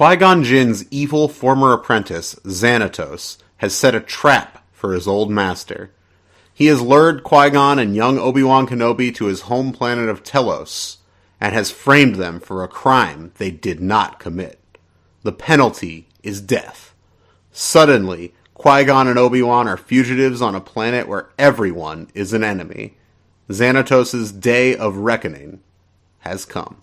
Qui-Gon Jinn's evil former apprentice, Xanatos, has set a trap for his old master. He has lured Qui-Gon and young Obi-Wan Kenobi to his home planet of Telos, and has framed them for a crime they did not commit. The penalty is death. Suddenly, Qui-Gon and Obi-Wan are fugitives on a planet where everyone is an enemy. Xanatos' day of reckoning has come.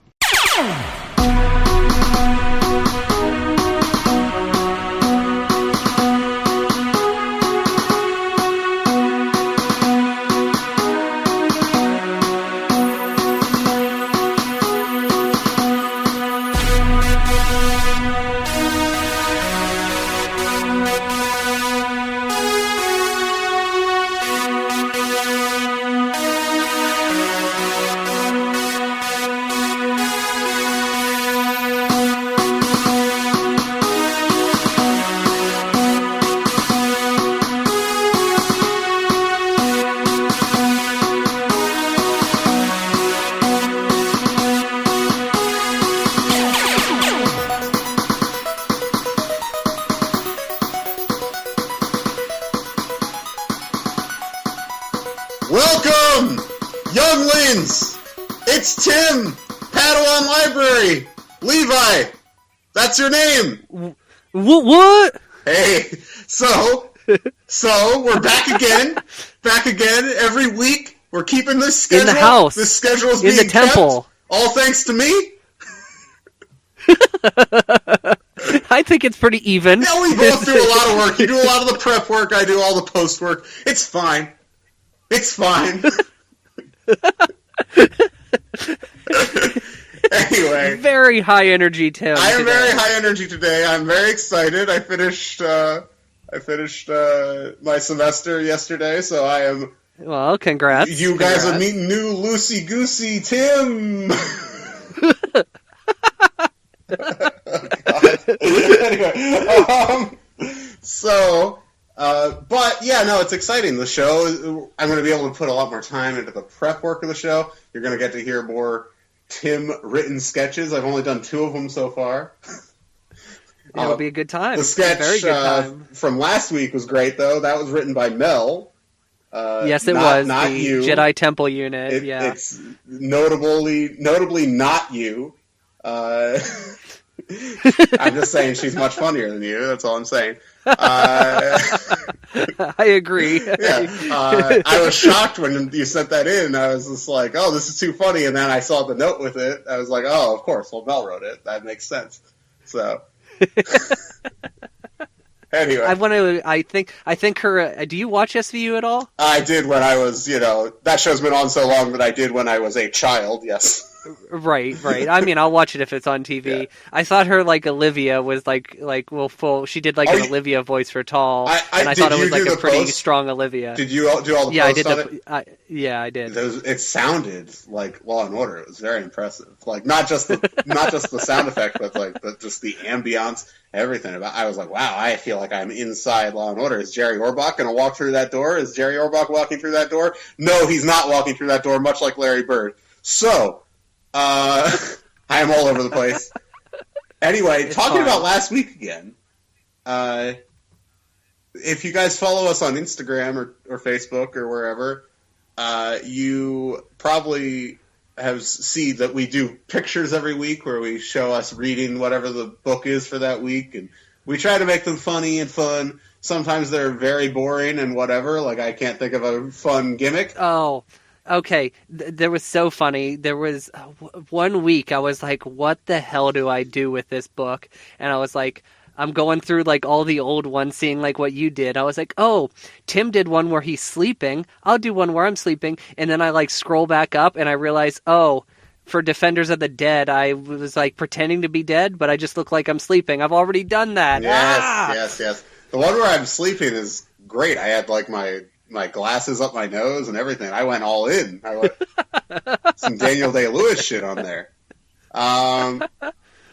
Welcome, younglings! It's Tim, Padawan Library, Levi. That's your name. What? Hey, so we're back again every week. We're keeping this schedule. In the house. This schedule is in being the temple. kept, all thanks to me. I think it's pretty even. Yeah, we both do a lot of work. You do a lot of the prep work. I do all the post work. It's fine. It's fine. Anyway. Very high energy, Tim. I am very high energy today. I'm very excited. I finished my semester yesterday, so I am... Well, congrats. You guys are meeting new loosey-goosey Tim. God. Anyway, but yeah, no, it's exciting. The show, I'm going to be able to put a lot more time into the prep work of the show. You're going to get to hear more Tim written sketches. I've only done 2 of them so far. It'll be a good time. The sketch very good time. From last week was great, though. That was written by Mel. Yes, it was. Not the you. Jedi Temple unit. Yeah, it's notably not you. I'm just saying she's much funnier than you. That's all I'm saying. I agree. Yeah, I was shocked when you sent that in. I was just like, "Oh, this is too funny," and then I saw the note with it. I was like, "Oh, of course. Well, Mel wrote it. That makes sense." So, anyway, I think her. Do you watch SVU at all? I did when I was, that show's been on so long that I did when I was a child. Yes. Right. I mean, I'll watch it if it's on TV. Yeah. I thought her Olivia was full. She did an Olivia voice for Tall, and I thought it was a pretty strong Olivia. Did you do all the posts on it? I did. It sounded like Law and Order. It was very impressive. Like not just the sound effect, but just the ambiance, everything about. I was like, wow, I feel like I'm inside Law and Order. Is Jerry Orbach going to walk through that door? Is Jerry Orbach walking through that door? No, he's not walking through that door. Much like Larry Bird. So. I am all over the place. Anyway, talking about last week again, if you guys follow us on Instagram or Facebook or wherever, you probably have seen that we do pictures every week where we show us reading whatever the book is for that week, and we try to make them funny and fun. Sometimes they're very boring and whatever, like I can't think of a fun gimmick. Oh, okay, there was so funny. There was 1 week I was like, what the hell do I do with this book? And I was like, I'm going through all the old ones, seeing what you did. I was like, oh, Tim did one where he's sleeping. I'll do one where I'm sleeping. And then I scroll back up and I realize, oh, for Defenders of the Dead, I was pretending to be dead, but I just look like I'm sleeping. I've already done that. Yes. The one where I'm sleeping is great. I had my glasses up my nose and everything. I went all in. I went some Daniel Day-Lewis shit on there.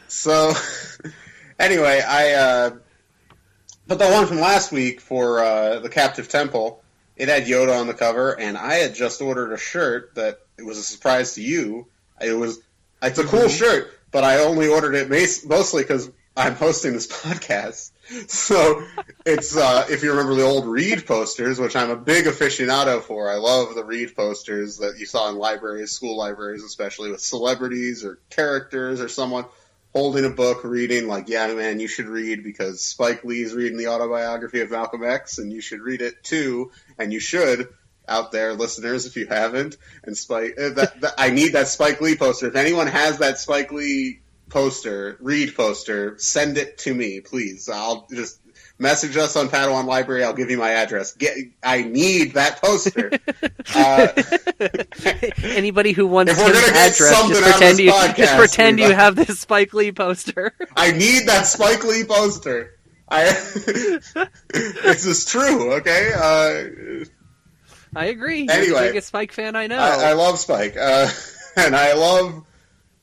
So anyway, but the one from last week for the Captive Temple, it had Yoda on the cover, and I had just ordered a shirt that it was a surprise to you. It's a cool shirt, but I only ordered it mostly because I'm hosting this podcast. So it's, if you remember the old Reed posters, which I'm a big aficionado for. I love the Reed posters that you saw in libraries, school libraries, especially with celebrities or characters or someone holding a book, reading, like, yeah, man, you should read because Spike Lee's reading the autobiography of Malcolm X, and you should read it too, and you should, out there, listeners, if you haven't. And I need that Spike Lee poster. If anyone has that Spike Lee poster, Reed poster, send it to me, please. I'll just message us on Padawan Library. I'll give you my address. I need that poster. Anybody who wants his address, just pretend you have this Spike Lee poster. I need that Spike Lee poster. This is true, okay? I agree. Anyway, you're the biggest Spike fan I know. I love Spike, and I love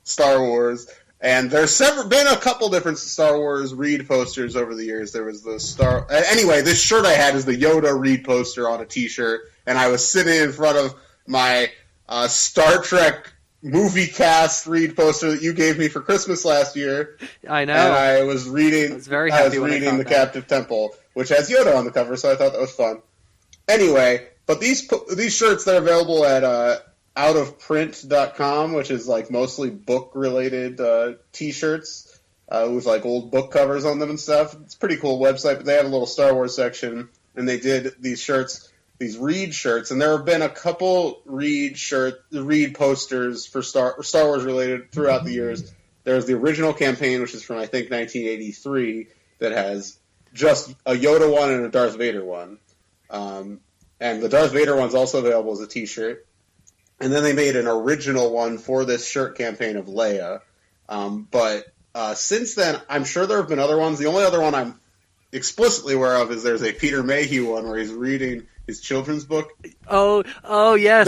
Star Wars. And there's been a couple different Star Wars Reed posters over the years. There was the Anyway, this shirt I had is the Yoda Reed poster on a T-shirt, and I was sitting in front of my Star Trek movie cast Reed poster that you gave me for Christmas last yeyear. I know. And I was reading. I was very happy when I found The that. Captive Temple, which has Yoda on the cover, so I thought that was fun. Anyway, but these shirts, they're available at outofprint.com, which is like mostly book-related T-shirts with like old book covers on them and stuff. It's a pretty cool website, but they have a little Star Wars section, and they did these shirts, these Reed shirts, and there have been a couple Reed posters for Star Wars related throughout the years. There's the original campaign, which is from I think 1983, that has just a Yoda one and a Darth Vader one, and the Darth Vader one's also available as a T-shirt. And then they made an original one for this shirt campaign of Leia. But since then, I'm sure there have been other ones. The only other one I'm explicitly aware of is there's a Peter Mayhew one where he's reading his children's book. Oh, yes.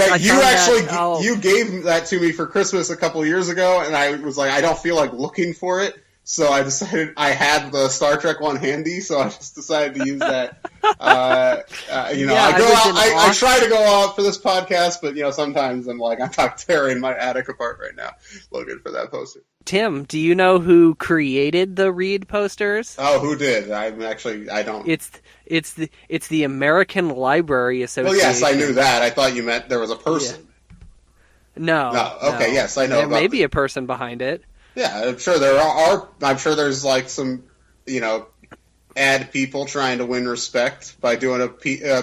You gave that to me for Christmas a couple years ago, and I was like, I don't feel like looking for it. So I decided I had the Star Trek one handy, so I just decided to use that. I try to go out for this podcast, but sometimes I'm like, I'm not tearing my attic apart right now looking for that poster. Tim, do you know who created the Reed posters? Oh, who did? I don't. It's the American Library Association. Well, yes, I knew that. I thought you meant there was a person. Yeah. No. Okay. No. Yes, I know. There may be a person behind it. Yeah, I'm sure there are. I'm sure there's like some, ad people trying to win respect by doing a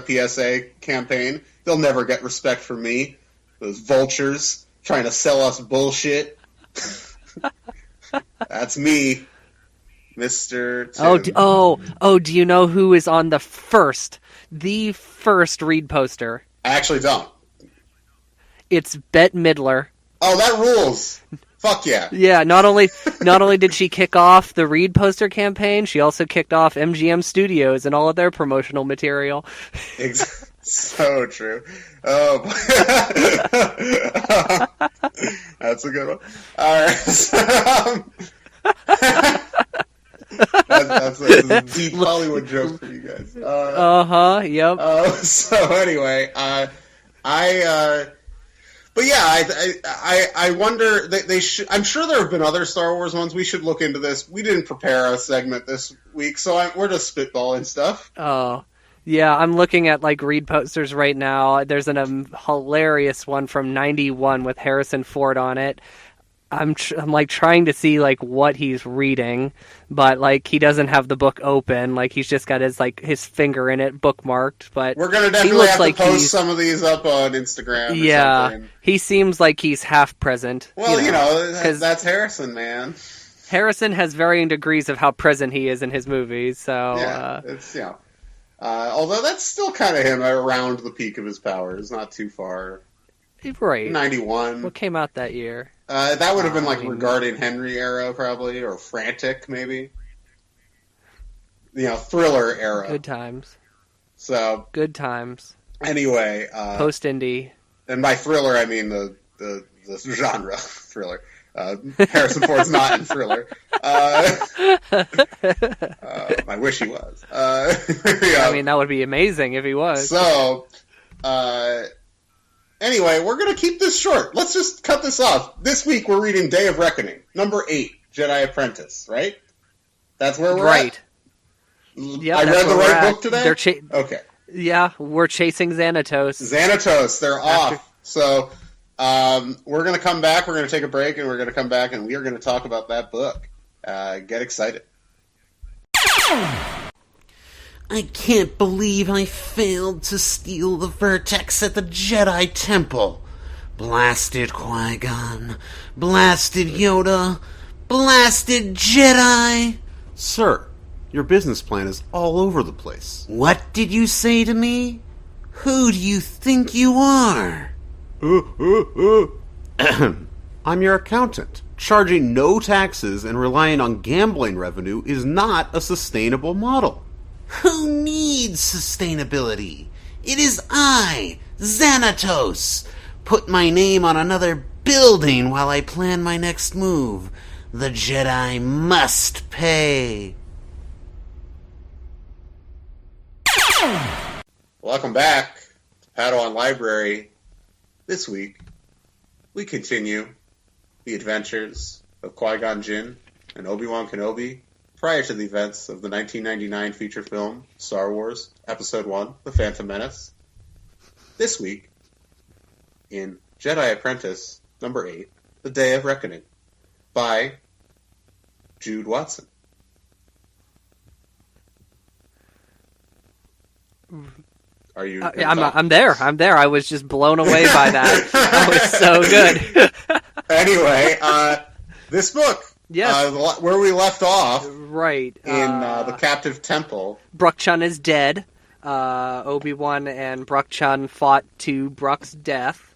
PSA campaign. They'll never get respect from me. Those vultures trying to sell us bullshit. That's me, Mr. Tim. Oh, do you know who is on the first Reed poster? I actually don't. It's Bette Midler. Oh, that rules. Fuck yeah. Yeah, not only did she kick off the Reed poster campaign, she also kicked off MGM Studios and all of their promotional material. So true. Oh, that's a good one. All right. That's a deep Hollywood joke for you guys. Yep. So anyway, but yeah, I wonder. They should. I'm sure there have been other Star Wars ones. We should look into this. We didn't prepare a segment this week, so we're just spitballing stuff. Oh, yeah. I'm looking at like Reed posters right now. There's a hilarious one from '91 with Harrison Ford on it. I'm like trying to see like what he's reading, but like he doesn't have the book open. Like he's just got his finger in it, bookmarked. But we're gonna definitely have to post some of these up on Instagram. Yeah, something. He seems like he's half present. Well, that's Harrison, man. Harrison has varying degrees of how present he is in his movies. So yeah, it's although that's still kind of him around the peak of his powers, not too far. Right. 91. What came out that year? That would have been like regarding Henry era, probably, or Frantic, maybe. Thriller era. Good times. So. Good times. Anyway. Post-indie. And by thriller, I mean the genre thriller. Harrison Ford's not in Thriller. I wish he was. I mean, that would be amazing if he was. So. Anyway, we're going to keep this short. Let's just cut this off. This week we're reading Day of Reckoning, number 8, Jedi Apprentice, right? That's where we're Right. at. Yep, I that's read the where we're right at. book today? They're Okay. Yeah, we're chasing Xanatos. Xanatos, they're off. So we're going to come back. We're going to take a break, and we're going to come back, and we are going to talk about that book. Get excited. I can't believe I failed to steal the Vertex at the Jedi Temple. Blasted Qui-Gon. Blasted Yoda. Blasted Jedi. Sir, your business plan is all over the place. What did you say to me? Who do you think you are? I'm your accountant. Charging no taxes and relying on gambling revenue is not a sustainable model. Who needs sustainability? It is I, Xanatos. Put my name on another building while I plan my next move. The Jedi must pay. Welcome back to Padawan Library. This week, we continue the adventures of Qui-Gon Jinn and Obi-Wan Kenobi prior to the events of the 1999 feature film Star Wars Episode 1, The Phantom Menace. This week, in Jedi Apprentice number 8, The Day of Reckoning, by Jude Watson. Are you? I'm there. I was just blown away by that. That was so good. Anyway, this book, yes. Where we left off, right in the captive temple. Bruk-Chun is dead. Obi-Wan and Bruk-Chun fought to Bruk's death.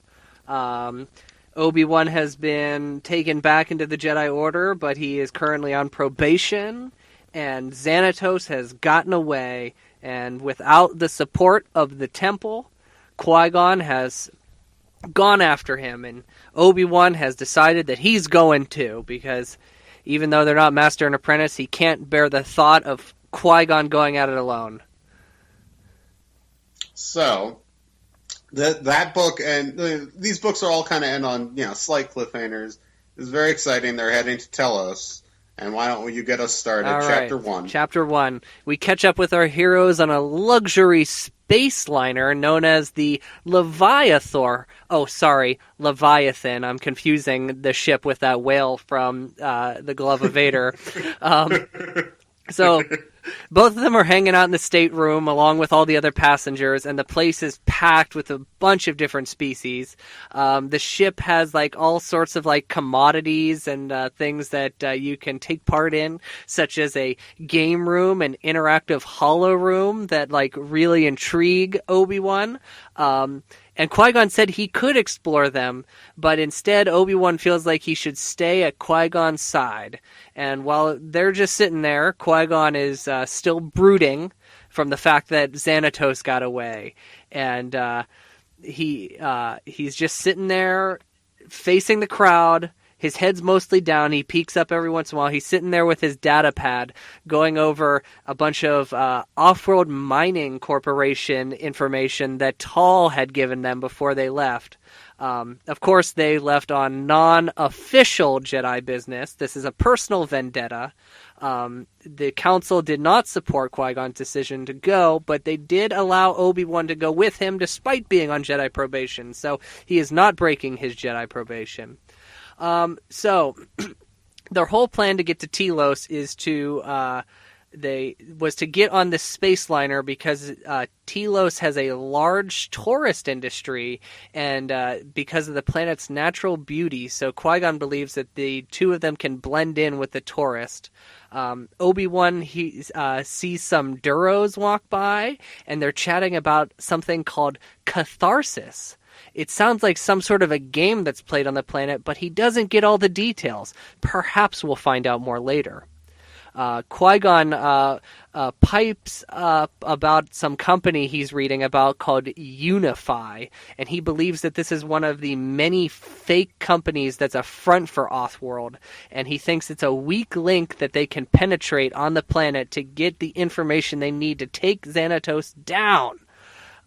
Obi-Wan has been taken back into the Jedi Order, but he is currently on probation, and Xanatos has gotten away, and without the support of the temple, Qui-Gon has gone after him, and Obi-Wan has decided that he's going to, because even though they're not master and apprentice, he can't bear the thought of Qui-Gon going at it alone. So, that book, and these books are all kind of end on, slight cliffhangers. It's very exciting. They're heading to Telos. And why don't you get us started? All Chapter right. 1. Chapter 1. We catch up with our heroes on a luxury space liner known as the Leviathan. Oh, sorry, Leviathan. I'm confusing the ship with that whale from The Glove of Vader. So both of them are hanging out in the stateroom along with all the other passengers, and the place is packed with a bunch of different species. The ship has all sorts of commodities and things that you can take part in, such as a game room, an interactive holo room that really intrigue Obi-Wan. And Qui-Gon said he could explore them, but instead Obi-Wan feels like he should stay at Qui-Gon's side. And while they're just sitting there, Qui-Gon is still brooding from the fact that Xanatos got away. And he's just sitting there facing the crowd. His head's mostly down. He peeks up every once in a while. He's sitting there with his data pad going over a bunch of Off-World Mining Corporation information that Tall had given them before they left. Of course, they left on non-official Jedi business. This is a personal vendetta. The Council did not support Qui-Gon's decision to go, but they did allow Obi-Wan to go with him despite being on Jedi probation. So he is not breaking his Jedi probation. So their whole plan to get to Telos is to get on this space liner because Telos has a large tourist industry and because of the planet's natural beauty. So Qui-Gon believes that the two of them can blend in with the tourist. Obi-Wan sees some Duros walk by, and they're chatting about something called catharsis. It sounds like some sort of a game that's played on the planet, but he doesn't get all the details. Perhaps we'll find out more later. Qui-Gon pipes up about some company he's reading about called Unify, and he believes that this is one of the many fake companies that's a front for Off-World, and he thinks it's a weak link that they can penetrate on the planet to get the information they need to take Xanatos down.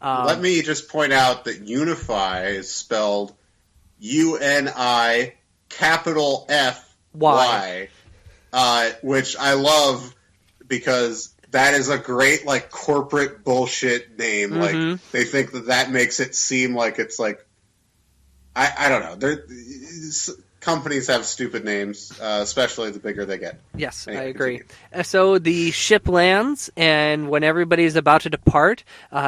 Let me just point out that Unify is spelled UNI capital FY, which I love because that is a great, like, corporate bullshit name. Mm-hmm. Like, they think that makes it seem like it's, like, I don't know. Companies have stupid names, especially the bigger they get. Yes, Anyway, I agree. continue. So the ship lands, and when everybody's about to depart,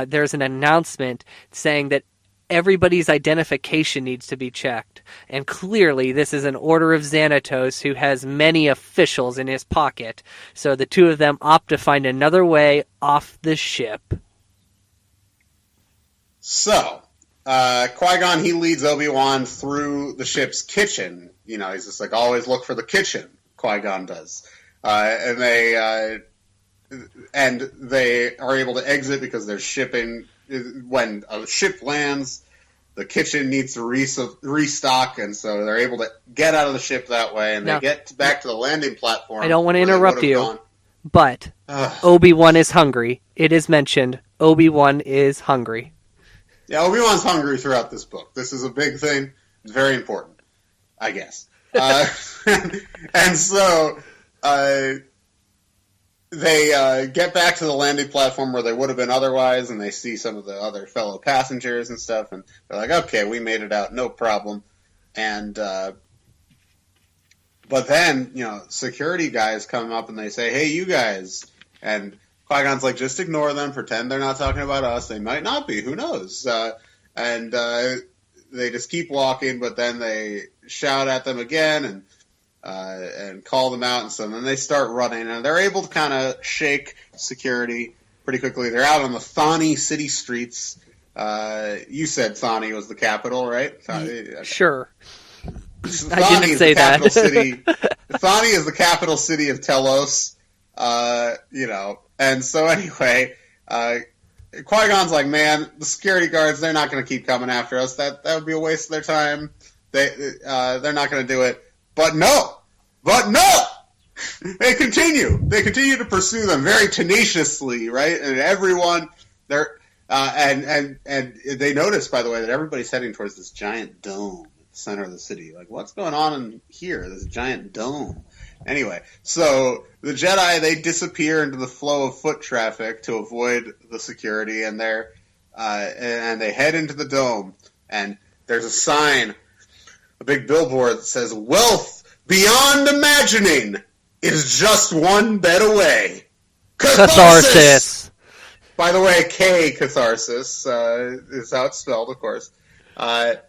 there's an announcement saying that everybody's identification needs to be checked. And clearly, this is an order of Xanatos who has many officials in his pocket. So the two of them opt to find another way off the ship. So, Qui-Gon, he leads Obi-Wan through the ship's kitchen. You know, he's just like, always look for the kitchen, Qui-Gon does. And they are able to exit because they're shipping. When a ship lands, the kitchen needs to restock, and so they're able to get out of the ship that way, and Now, they get back to the landing platform. I don't want to where they interrupt would have you, gone. but Obi-Wan is hungry. It is mentioned. Obi-Wan is hungry. Yeah, Obi-Wan's hungry throughout this book. This is a big thing. It's very important, I guess. And so they get back to the landing platform where they would have been otherwise, and they see some of the other fellow passengers and stuff, and they're like, okay, we made it out, no problem. And but then, you know, security guys come up and they say, hey, you guys, and Qui-Gon's like, just ignore them, pretend they're not talking about us. They might not be, who knows? And they just keep walking, but then they shout at them again and call them out and so then they start running, and they're able to kind of shake security pretty quickly. They're out on the Thani city streets. You said Thani was the capital, right? Okay. Sure. Thani didn't say that. Thani is the capital city of Telos. You know, and so anyway, Qui-Gon's like, man, the security guards, they're not going to keep coming after us. That would be a waste of their time. They're not going to do it. But no! They continue. They continue to pursue them very tenaciously, right? And everyone, and they notice, by the way, that everybody's heading towards this giant dome at the center of the city. Like, what's going on in here? This giant dome. Anyway, so the Jedi, they disappear into the flow of foot traffic to avoid the security, and they head into the dome, and there's a sign, a big billboard that says, wealth beyond imagining is just one bed away. Catharsis! By the way, K catharsis is how it's spelled, of course. And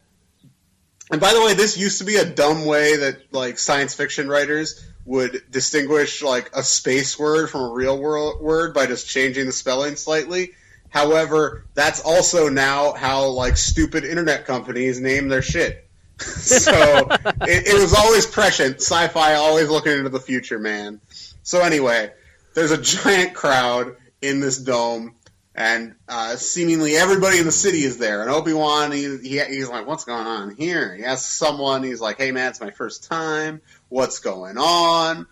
by the way, this used to be a dumb way that, like, science fiction writers would distinguish, like, a space word from a real world word by just changing the spelling slightly. However, that's also now how, like, stupid internet companies name their shit. So it was always prescient. Sci-fi always looking into the future, man. So anyway, there's a giant crowd in this dome, and seemingly everybody in the city is there. And Obi-Wan, he's like, what's going on here? He asks someone, he's like, hey man, it's my first time. What's going on?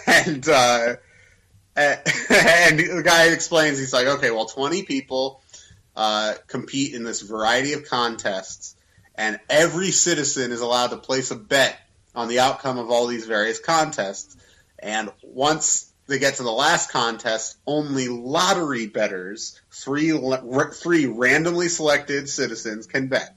And the guy explains, he's like, okay, well, 20 people compete in this variety of contests, and every citizen is allowed to place a bet on the outcome of all these various contests. And once they get to the last contest, only lottery bettors, three randomly selected citizens, can bet.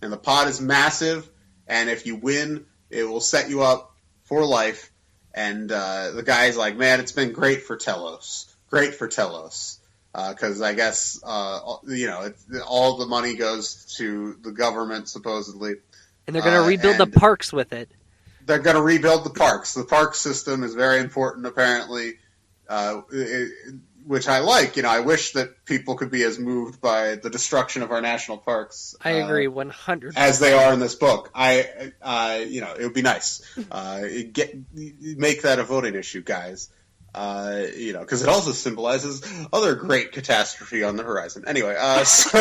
And the pot is massive, and if you win, it will set you up for life. And the guy's like, man, it's been great for Telos. Great for Telos. Because I guess, you know, all the money goes to the government, supposedly. And they're going to rebuild the parks with it. They're going to rebuild the parks. The park system is very important, apparently, which I like. You know, I wish that people could be as moved by the destruction of our national parks. I agree, 100%. As they are in this book. You know, it would be nice. Make that a voting issue, guys. You know, because it also symbolizes other great catastrophe on the horizon. Anyway, so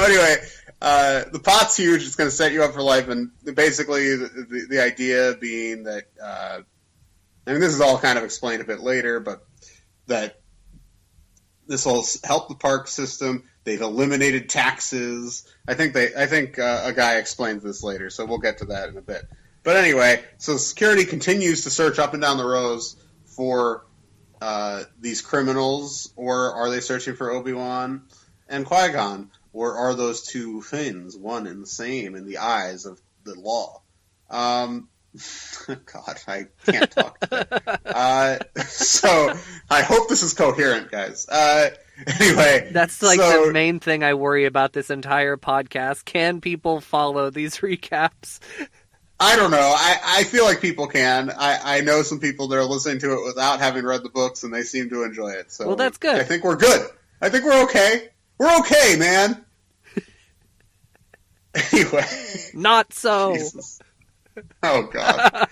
anyway, the pot's huge. It's going to set you up for life, and basically the idea being that, I mean, this is all kind of explained a bit later, but that this will help the park system. They've eliminated taxes. I think a guy explains this later, so we'll get to that in a bit. But anyway, so security continues to search up and down the rows for these criminals, or are they searching for Obi-Wan and Qui-Gon? Or are those two things one and the same in the eyes of the law? God, I can't talk today. So I hope this is coherent, guys. Anyway. That's like the main thing I worry about this entire podcast. Can people follow these recaps? I don't know. I feel like people can. I know some people that are listening to it without having read the books, and they seem to enjoy it. So well, that's good. I think we're good. I think we're okay. We're okay, man. Anyway. Not so. Jesus. Oh, God.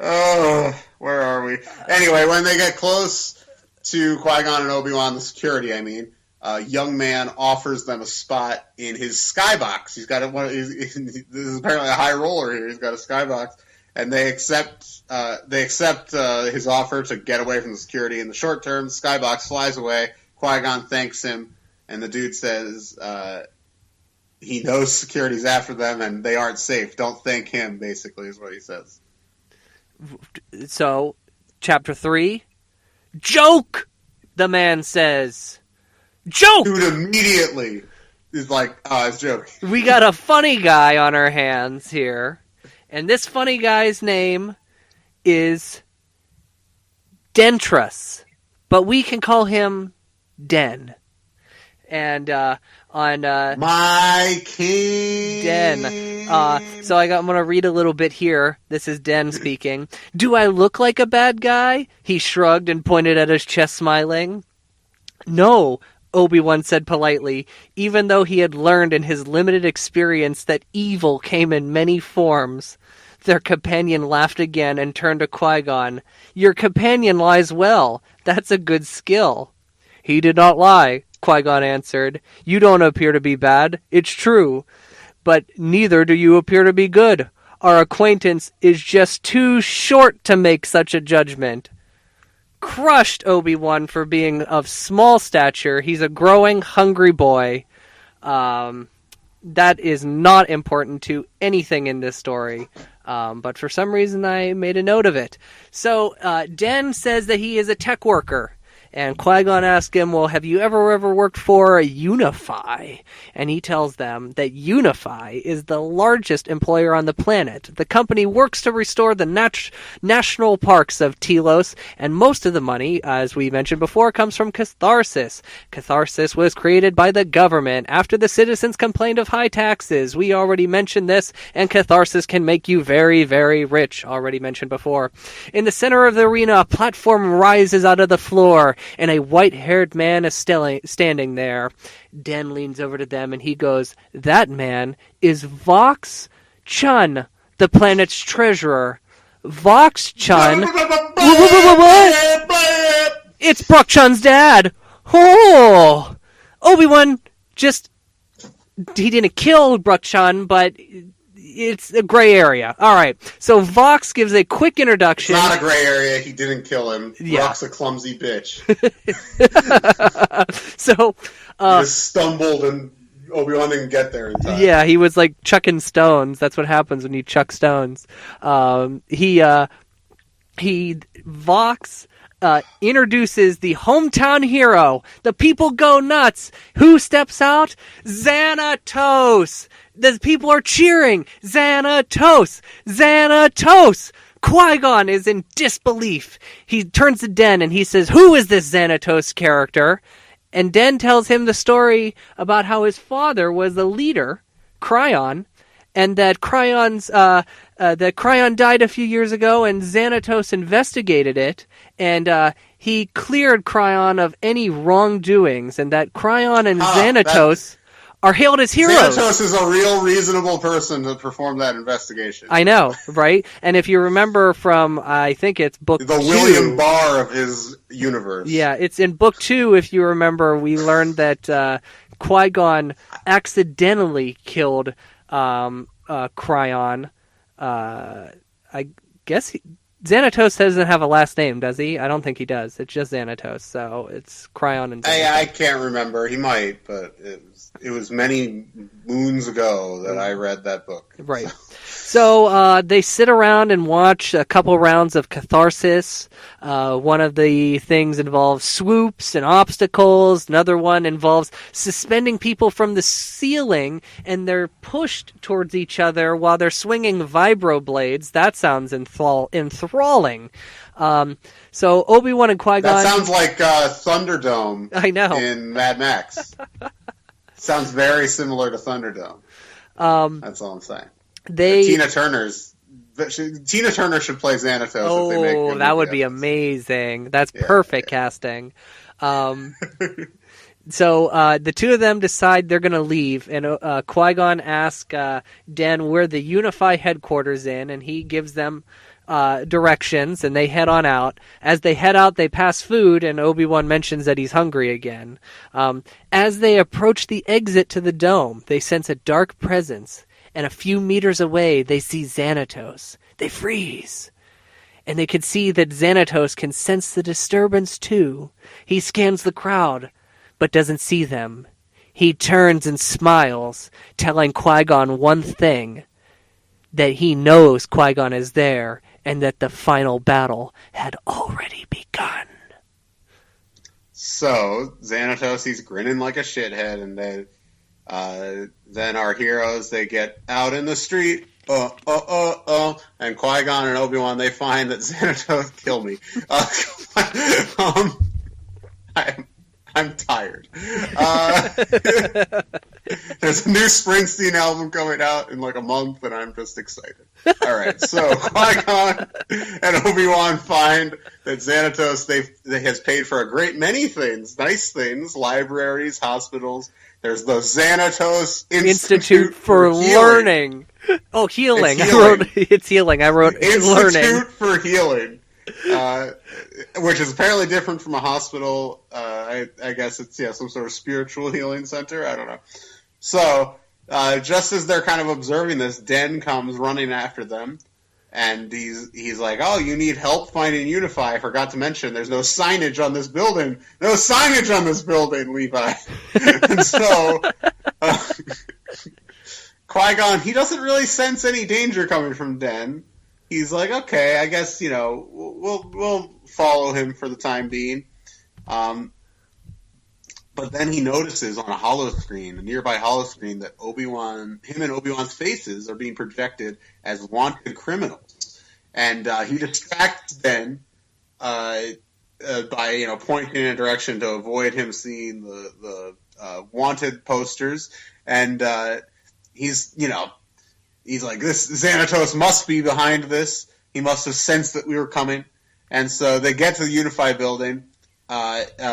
Oh, where are we? Anyway, when they get close to Qui-Gon and Obi-Wan, the security, a young man offers them a spot in his skybox. He's got this is apparently a high roller here. He's got a skybox, and they accept his offer to get away from the security in the short term. The skybox flies away. Qui-Gon thanks him, and the dude says he knows security's after them, and they aren't safe. Don't thank him, basically, is what he says. So, Chapter 3, joke, the man says. Joke! Dude immediately is like, it's joking. We got a funny guy on our hands here, and this funny guy's name is Dentrus, but we can call him Den. And on my king Den. So I'm going to read a little bit here. This is Den speaking. Do I look like a bad guy? He shrugged and pointed at his chest, smiling. No, Obi-Wan said politely, even though he had learned in his limited experience that evil came in many forms. Their companion laughed again and turned to Qui-Gon. Your companion lies well. That's a good skill. He did not lie, Qui-Gon answered. You don't appear to be bad. It's true. But neither do you appear to be good. Our acquaintance is just too short to make such a judgment. Crushed Obi-Wan for being of small stature. He's a growing, hungry boy. That is not important to anything in this story. But for some reason I made a note of it. So Den says that he is a tech worker. And Qui-Gon asks him, well, have you ever worked for Unify? And he tells them that Unify is the largest employer on the planet. The company works to restore the national parks of Telos, and most of the money, as we mentioned before, comes from Catharsis. Catharsis was created by the government after the citizens complained of high taxes. We already mentioned this, and Catharsis can make you very, very rich, already mentioned before. In the center of the arena, a platform rises out of the floor, and a white-haired man is standing there. Den leans over to them, and he goes, that man is Vox Chun, the planet's treasurer. Vox Chun? What? It's Brock Chun's dad. Oh! Obi-Wan he didn't kill Brock Chun, but it's a gray area. All right. So Vox gives a quick introduction. It's not a gray area. He didn't kill him. Yeah. Brock's a clumsy bitch. So he just stumbled and Obi-Wan didn't get there in time. Yeah, he was like chucking stones. That's what happens when you chuck stones. Vox introduces the hometown hero. The people go nuts. Who steps out? Xanatos. The people are cheering. Xanatos! Xanatos! Qui-Gon is in disbelief. He turns to Den and he says, who is this Xanatos character? And Den tells him the story about how his father was the leader, Cryon, and that Cryon died a few years ago, and Xanatos investigated it, and he cleared Cryon of any wrongdoings, and that Cryon and Xanatos are hailed as heroes. Xanatos is a real reasonable person to perform that investigation. I know, right? And if you remember from, I think it's book 2. The William Barr of his universe. Yeah, it's in book 2, if you remember, we learned that Qui-Gon accidentally killed Cryon. I guess Xanatos doesn't have a last name, does he? I don't think he does. It's just Xanatos, so it's Cryon and Xanatos. I can't remember. He might, but it was many moons ago that I read that book. Right. So they sit around and watch a couple rounds of catharsis. One of the things involves swoops and obstacles. Another one involves suspending people from the ceiling, and they're pushed towards each other while they're swinging vibroblades. That sounds enthralling. So Obi-Wan and Qui-Gon... That sounds like Thunderdome. I know. In Mad Max. Sounds very similar to Thunderdome. That's all I'm saying. Tina Turner should play Xanatos if they make Oh, that would be amazing. That's perfect casting. So the two of them decide they're going to leave, and Qui-Gon asks Den where the Unify headquarters in, and he gives them directions, and they head on out. As they head out, they pass food, and Obi-Wan mentions that he's hungry again. As they approach the exit to the dome, they sense a dark presence, and a few meters away, they see Xanatos. They freeze. And they can see that Xanatos can sense the disturbance, too. He scans the crowd, but doesn't see them. He turns and smiles, telling Qui-Gon one thing, that he knows Qui-Gon is there, and that the final battle had already begun. So, Xanatos, he's grinning like a shithead, and then our heroes, they get out in the street, and Qui-Gon and Obi-Wan, they find that Xanatos... Kill me. I'm tired. There's a new Springsteen album coming out in like a month, and I'm just excited. All right, so Qui-Gon and Obi-Wan find that Xanatos they has paid for a great many things, nice things, libraries, hospitals. There's the Xanatos Institute for Learning. Oh, healing. It's healing. I wrote Institute learning. for Healing. Which is apparently different from a hospital. I guess it's some sort of spiritual healing center. I don't know. So just as they're kind of observing this, Den comes running after them, and he's like, "Oh, you need help finding Unify? I forgot to mention there's no signage on this building. No signage on this building, Levi." And so Qui-Gon, he doesn't really sense any danger coming from Den. He's like, okay, I guess, we'll follow him for the time being. But then he notices on a nearby holo screen, that him and Obi-Wan's faces are being projected as wanted criminals. And he distracts Den by, pointing in a direction to avoid him seeing the wanted posters. And he's like, this Xanatos must be behind this. He must have sensed that we were coming. And so they get to the Unify building,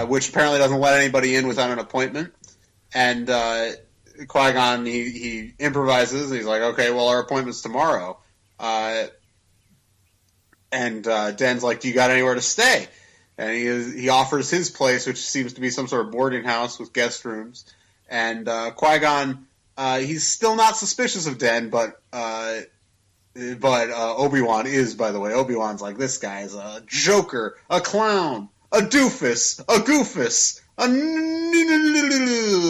which apparently doesn't let anybody in without an appointment. And Qui-Gon, he improvises. He's like, okay, well, our appointment's tomorrow. And Den's like, do you got anywhere to stay? And he offers his place, which seems to be some sort of boarding house with guest rooms. And Qui-Gon... he's still not suspicious of Den, but Obi-Wan is, by the way. Obi-Wan's like, this guy's a joker, a clown, a doofus, a goofus,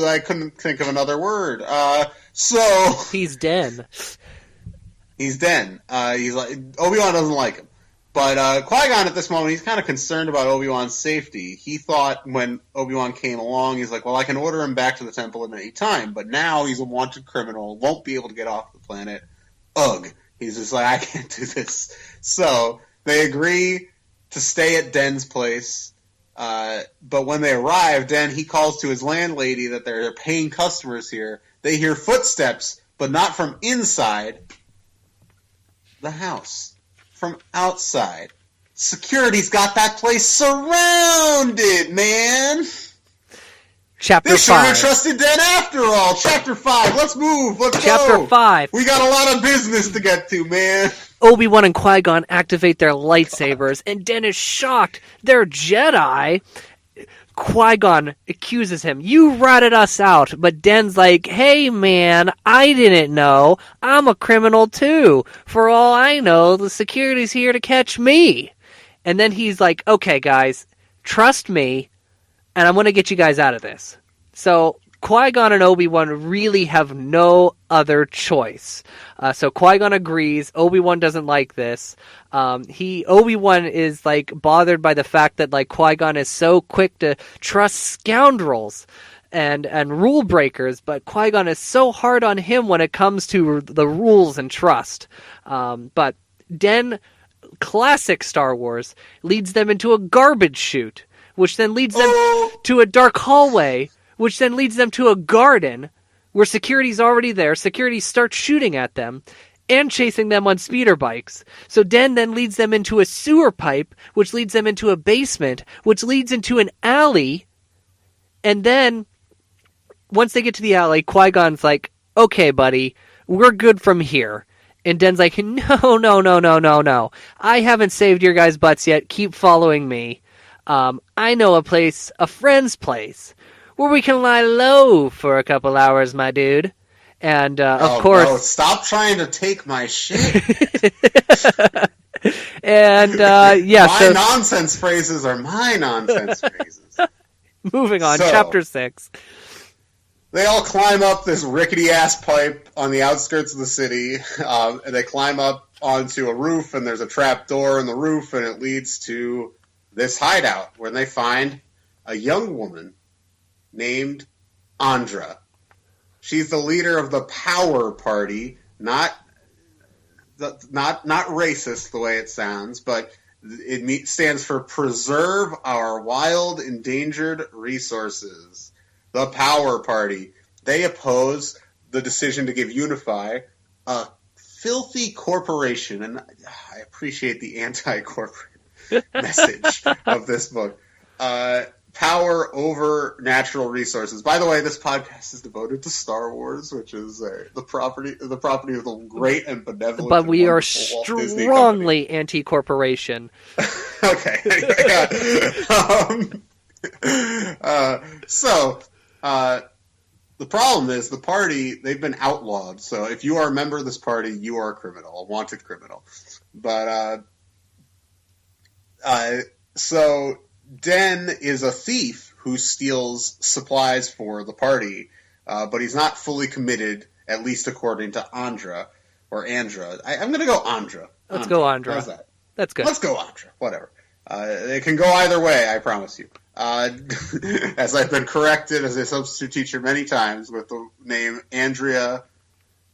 I couldn't think of another word. So he's Den. He's Den. He's like, Obi-Wan doesn't like him. But Qui-Gon at this moment, he's kind of concerned about Obi-Wan's safety. He thought when Obi-Wan came along, he's like, well, I can order him back to the temple at any time. But now he's a wanted criminal, won't be able to get off the planet. Ugh. He's just like, I can't do this. So they agree to stay at Den's place. But when they arrive, Den, he calls to his landlady that there are paying customers here. They hear footsteps, but not from inside the house. From outside. Security's got that place surrounded, man! Chapter 5. They shouldn't have trusted Den after all! Chapter 5, let's move, let's go! Chapter 5. We got a lot of business to get to, man! Obi-Wan and Qui-Gon activate their lightsabers, and Den is shocked. They're Jedi. Qui-Gon accuses him. You ratted us out. But Den's like, hey man, I didn't know. I'm a criminal too. For all I know, the security's here to catch me. And then he's like, okay guys, trust me, and I'm going to get you guys out of this. So Qui-Gon and Obi-Wan really have no other choice. So Qui-Gon agrees. Obi-Wan doesn't like this. Obi-Wan is like bothered by the fact that like Qui-Gon is so quick to trust scoundrels and rule breakers, but Qui-Gon is so hard on him when it comes to the rules and trust. But Den, classic Star Wars, leads them into a garbage chute, which then leads them to a dark hallway, which then leads them to a garden where security's already there. Security starts shooting at them and chasing them on speeder bikes. So Den then leads them into a sewer pipe, which leads them into a basement, which leads into an alley. And then, once they get to the alley, Qui-Gon's like, okay, buddy, we're good from here. And Den's like, no. I haven't saved your guys' butts yet. Keep following me. I know a friend's place, where we can lie low for a couple hours, my dude. And, of course... No, stop trying to take my shit. And, My nonsense phrases are my nonsense phrases. Moving on, Chapter 6. They all climb up this rickety-ass pipe on the outskirts of the city. And they climb up onto a roof, and there's a trap door in the roof, and it leads to this hideout, where they find a young woman named Andra. She's the leader of the Power Party, not racist the way it sounds, but it stands for Preserve Our Wild Endangered Resources. The Power Party. They oppose the decision to give Unify a filthy corporation, and I appreciate the anti-corporate message of this book. Power over natural resources. By the way, this podcast is devoted to Star Wars, which is the property of the great and benevolent. But we are strongly anti-corporation. Okay. The problem is the party, they've been outlawed. So if you are a member of this party, you are a criminal, a wanted criminal. But so Den is a thief who steals supplies for the party, but he's not fully committed, at least according to Andra. I'm going to go Andra. Let's go Andra. How's that? That's good. Let's go Andra. Whatever. It can go either way, I promise you. As I've been corrected as a substitute teacher many times with the name Andrea.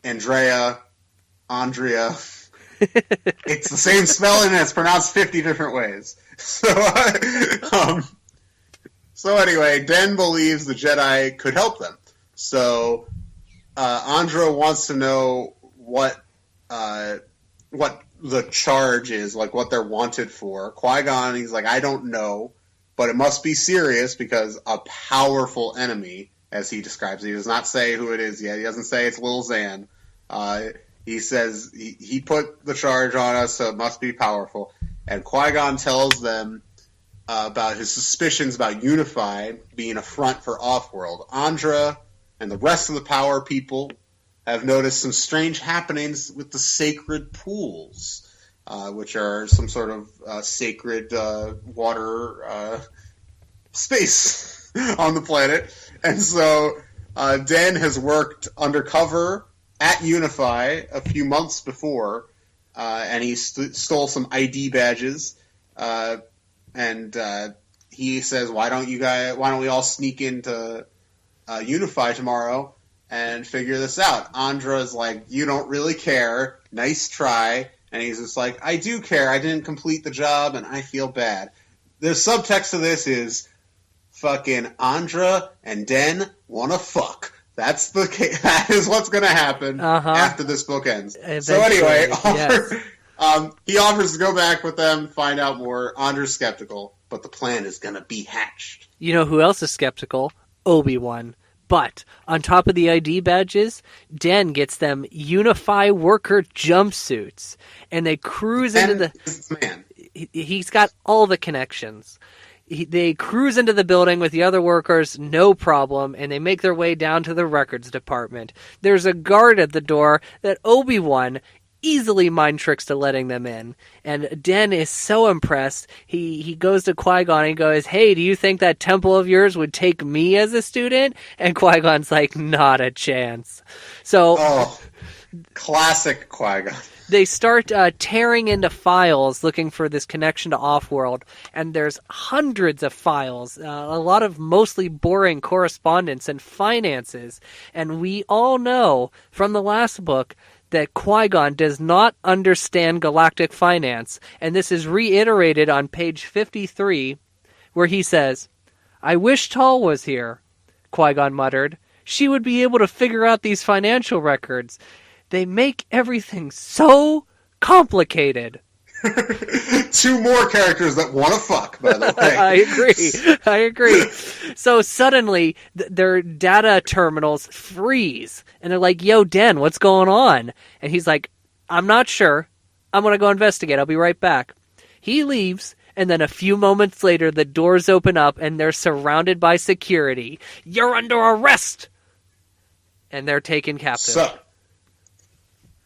It's the same spelling and it's pronounced 50 different ways. So anyway, Den believes the Jedi could help them. So Andra wants to know what the charge is, like what they're wanted for. Qui-Gon, he's like, I don't know, but it must be serious because a powerful enemy, as he describes it. He does not say who it is yet. He doesn't say it's Lil Xan. He says he put the charge on us, so it must be powerful. And Qui-Gon tells them about his suspicions about Unify being a front for Offworld. Andra and the rest of the Power people have noticed some strange happenings with the sacred pools, which are some sort of sacred water space on the planet. And so Den has worked undercover at Unify a few months before, and he stole some ID badges, and he says, why don't we all sneak into Unify tomorrow and figure this out? Andra's like, you don't really care, nice try, and he's just like, I do care, I didn't complete the job, and I feel bad. The subtext of this is, fucking Andra and Den wanna fuck. That is what's going to happen after this book ends. Eventually, so anyway, he offers to go back with them, find out more. Andra's skeptical, but the plan is going to be hatched. You know who else is skeptical? Obi-Wan. But on top of the ID badges, Den gets them Unify worker jumpsuits, and they cruise into the... Man. He's got all the connections. They cruise into the building with the other workers, no problem, and they make their way down to the records department. There's a guard at the door that Obi-Wan easily mind tricks to letting them in. And Den is so impressed. He goes to Qui-Gon and goes, "Hey, do you think that temple of yours would take me as a student?" And Qui-Gon's like, "Not a chance." So classic Qui-Gon. they start tearing into files looking for this connection to Offworld, and there's hundreds of files, a lot of mostly boring correspondence and finances. And we all know from the last book that Qui-Gon does not understand galactic finance, and this is reiterated on page 53, where he says, "I wish Tall was here," Qui-Gon muttered. "She would be able to figure out these financial records. They make everything so complicated." Two more characters that want to fuck, by the way. I agree. So suddenly, their data terminals freeze, and they're like, "Yo, Den, what's going on?" And he's like, "I'm not sure. I'm going to go investigate. I'll be right back." He leaves, and then a few moments later, the doors open up, and they're surrounded by security. "You're under arrest!" And they're taken captive. So,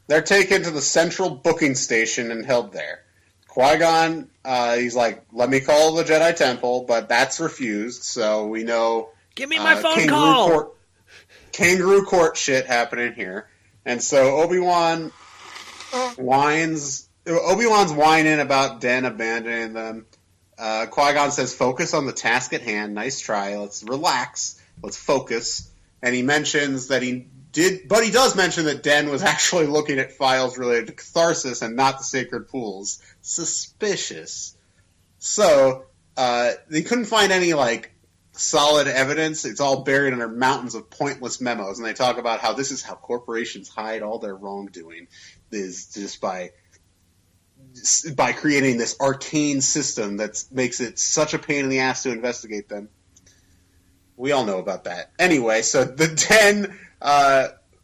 they're taken to the central booking station and held there. Qui-Gon, he's like, "Let me call the Jedi Temple," but that's refused, so we know... "Give me my phone call!" Kangaroo court shit happening here. And so Obi-Wan whines... Obi-Wan's whining about Den abandoning them. Qui-Gon says, "Focus on the task at hand. Nice try. Let's relax. Let's focus." And he mentions that he does mention that Den was actually looking at files related to catharsis and not the sacred pools. Suspicious. So, they couldn't find any, solid evidence. It's all buried under mountains of pointless memos, and they talk about how this is how corporations hide all their wrongdoing, is just by creating this arcane system that makes it such a pain in the ass to investigate them. We all know about that. Anyway, so the Den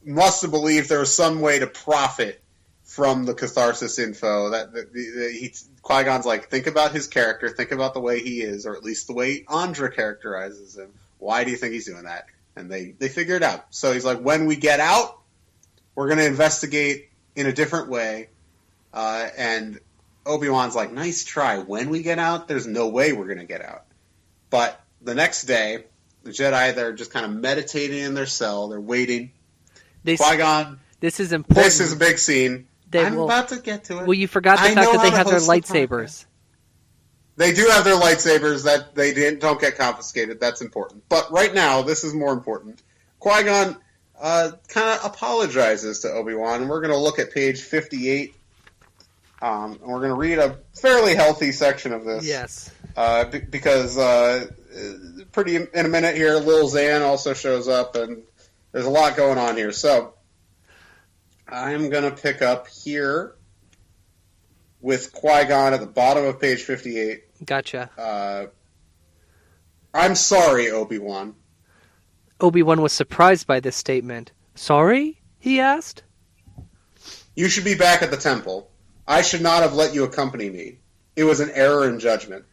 must have believed there was some way to profit from the catharsis info. Qui-Gon's like, think about his character, think about the way he is, or at least the way Andra characterizes him. Why do you think he's doing that? And they figure it out. So he's like, when we get out, we're going to investigate in a different way. And Obi-Wan's like, nice try. When we get out, there's no way we're going to get out. But the next day, the Jedi, they're just kind of meditating in their cell. They're waiting. Qui-Gon. This is important. This is a big scene. I'm about to get to it. Well, you forgot the fact that they have their lightsabers. They do have their lightsabers that they don't get confiscated. That's important. But right now, this is more important. Qui-Gon kind of apologizes to Obi-Wan, and we're going to look at page 58. And we're going to read a fairly healthy section of this. Yes. Because pretty in a minute here, Lil Xan also shows up, and there's a lot going on here. So I'm going to pick up here with Qui-Gon at the bottom of page 58. Gotcha. I'm sorry, Obi-Wan. Obi-Wan was surprised by this statement. "Sorry?" he asked. "You should be back at the temple. I should not have let you accompany me. It was an error in judgment."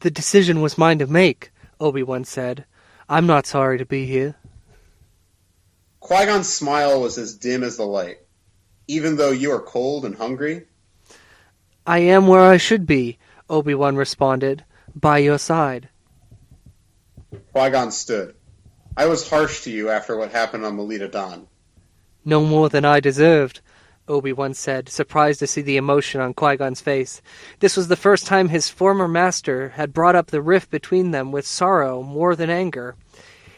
"The decision was mine to make," Obi-Wan said. "I'm not sorry to be here." Qui-Gon's smile was as dim as the light. "Even though you are cold and hungry?" "I am where I should be," Obi-Wan responded. "By your side." Qui-Gon stood. "I was harsh to you after what happened on Melita Dawn." "No more than I deserved," Obi-Wan said, surprised to see the emotion on Qui-Gon's face. This was the first time his former master had brought up the rift between them with sorrow more than anger.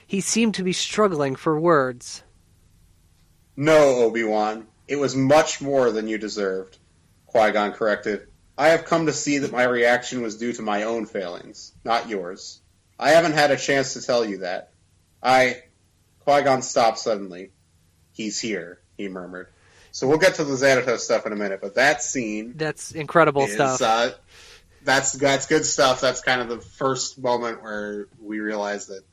He seemed to be struggling for words. "No, Obi-Wan. It was much more than you deserved," Qui-Gon corrected. "I have come to see that my reaction was due to my own failings, not yours. I haven't had a chance to tell you that. Qui-Gon stopped suddenly. "He's here," he murmured. So we'll get to the Xanatos stuff in a minute, but that scene... That's incredible stuff. That's good stuff. That's kind of the first moment where we realize that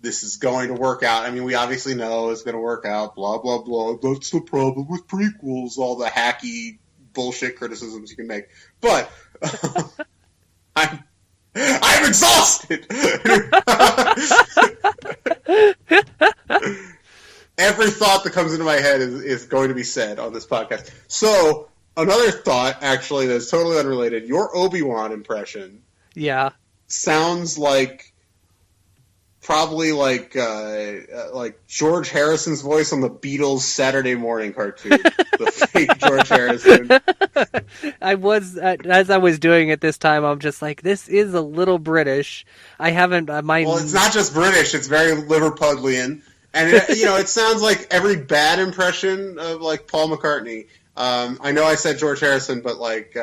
this is going to work out. I mean, we obviously know it's going to work out, blah, blah, blah. That's the problem with prequels, all the hacky bullshit criticisms you can make. But I'm exhausted! every thought that comes into my head is going to be said on this podcast. So, another thought, actually, that's totally unrelated. Your Obi-Wan impression sounds like probably like George Harrison's voice on the Beatles Saturday morning cartoon. The fake George Harrison. I was, as I was doing it this time, I'm just like, this is a little British. I haven't, Well, it's not just British, it's very Liverpudlian. And, it sounds like every bad impression of, like, Paul McCartney. I know I said George Harrison, but, like,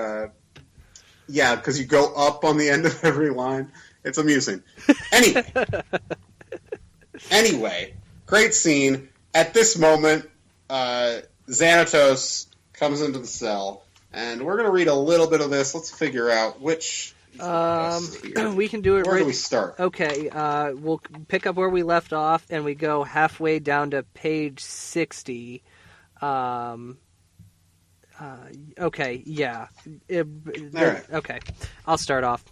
yeah, because you go up on the end of every line. It's amusing. Anyway, great scene. At this moment, Xanatos comes into the cell, and we're going to read a little bit of this. Let's figure out which... we can do it. Where do we start? Okay, we'll pick up where we left off, and we go halfway down to page 60. Okay, yeah. Right. Okay, I'll start off.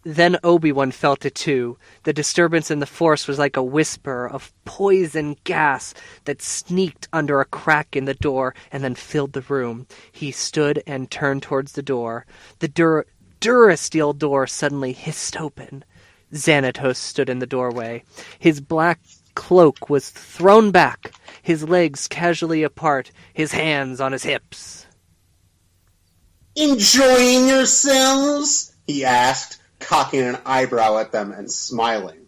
Then Obi-Wan felt it too. The disturbance in the Force was like a whisper of poison gas that sneaked under a crack in the door and then filled the room. He stood and turned towards the door. The Durasteel door suddenly hissed open. Xanatos stood in the doorway. His black cloak was thrown back, his legs casually apart, his hands on his hips. "Enjoying yourselves?" he asked, cocking an eyebrow at them and smiling.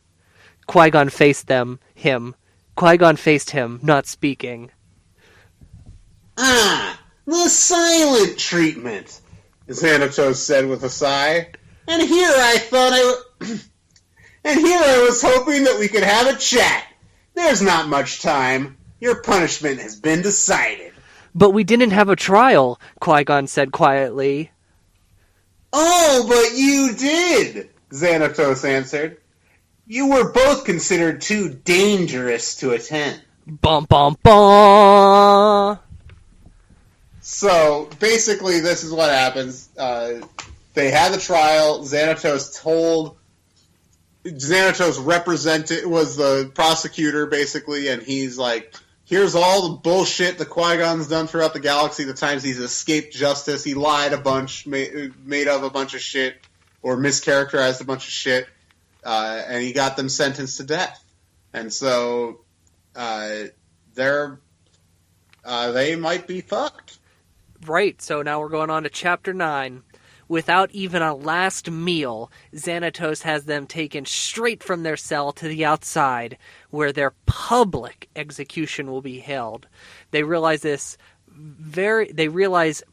Qui-Gon faced him. Qui-Gon faced him, not speaking. "Ah, the silent treatment," Xanatos said with a sigh. And here I was hoping that we could have a chat. There's not much time. Your punishment has been decided." "But we didn't have a trial," Qui-Gon said quietly. "Oh, but you did," Xanatos answered. "You were both considered too dangerous to attend." Bum bum bum. So, basically, this is what happens. They had the trial. Xanatos was the prosecutor, basically, and he's like, here's all the bullshit that Qui-Gon's done throughout the galaxy, the times he's escaped justice, he lied a bunch, made up a bunch of shit, or mischaracterized a bunch of shit, and he got them sentenced to death. And so, they might be fucked. Right, so now we're going on to Chapter 9. Without even a last meal, Xanatos has them taken straight from their cell to the outside, where their public execution will be held. They realize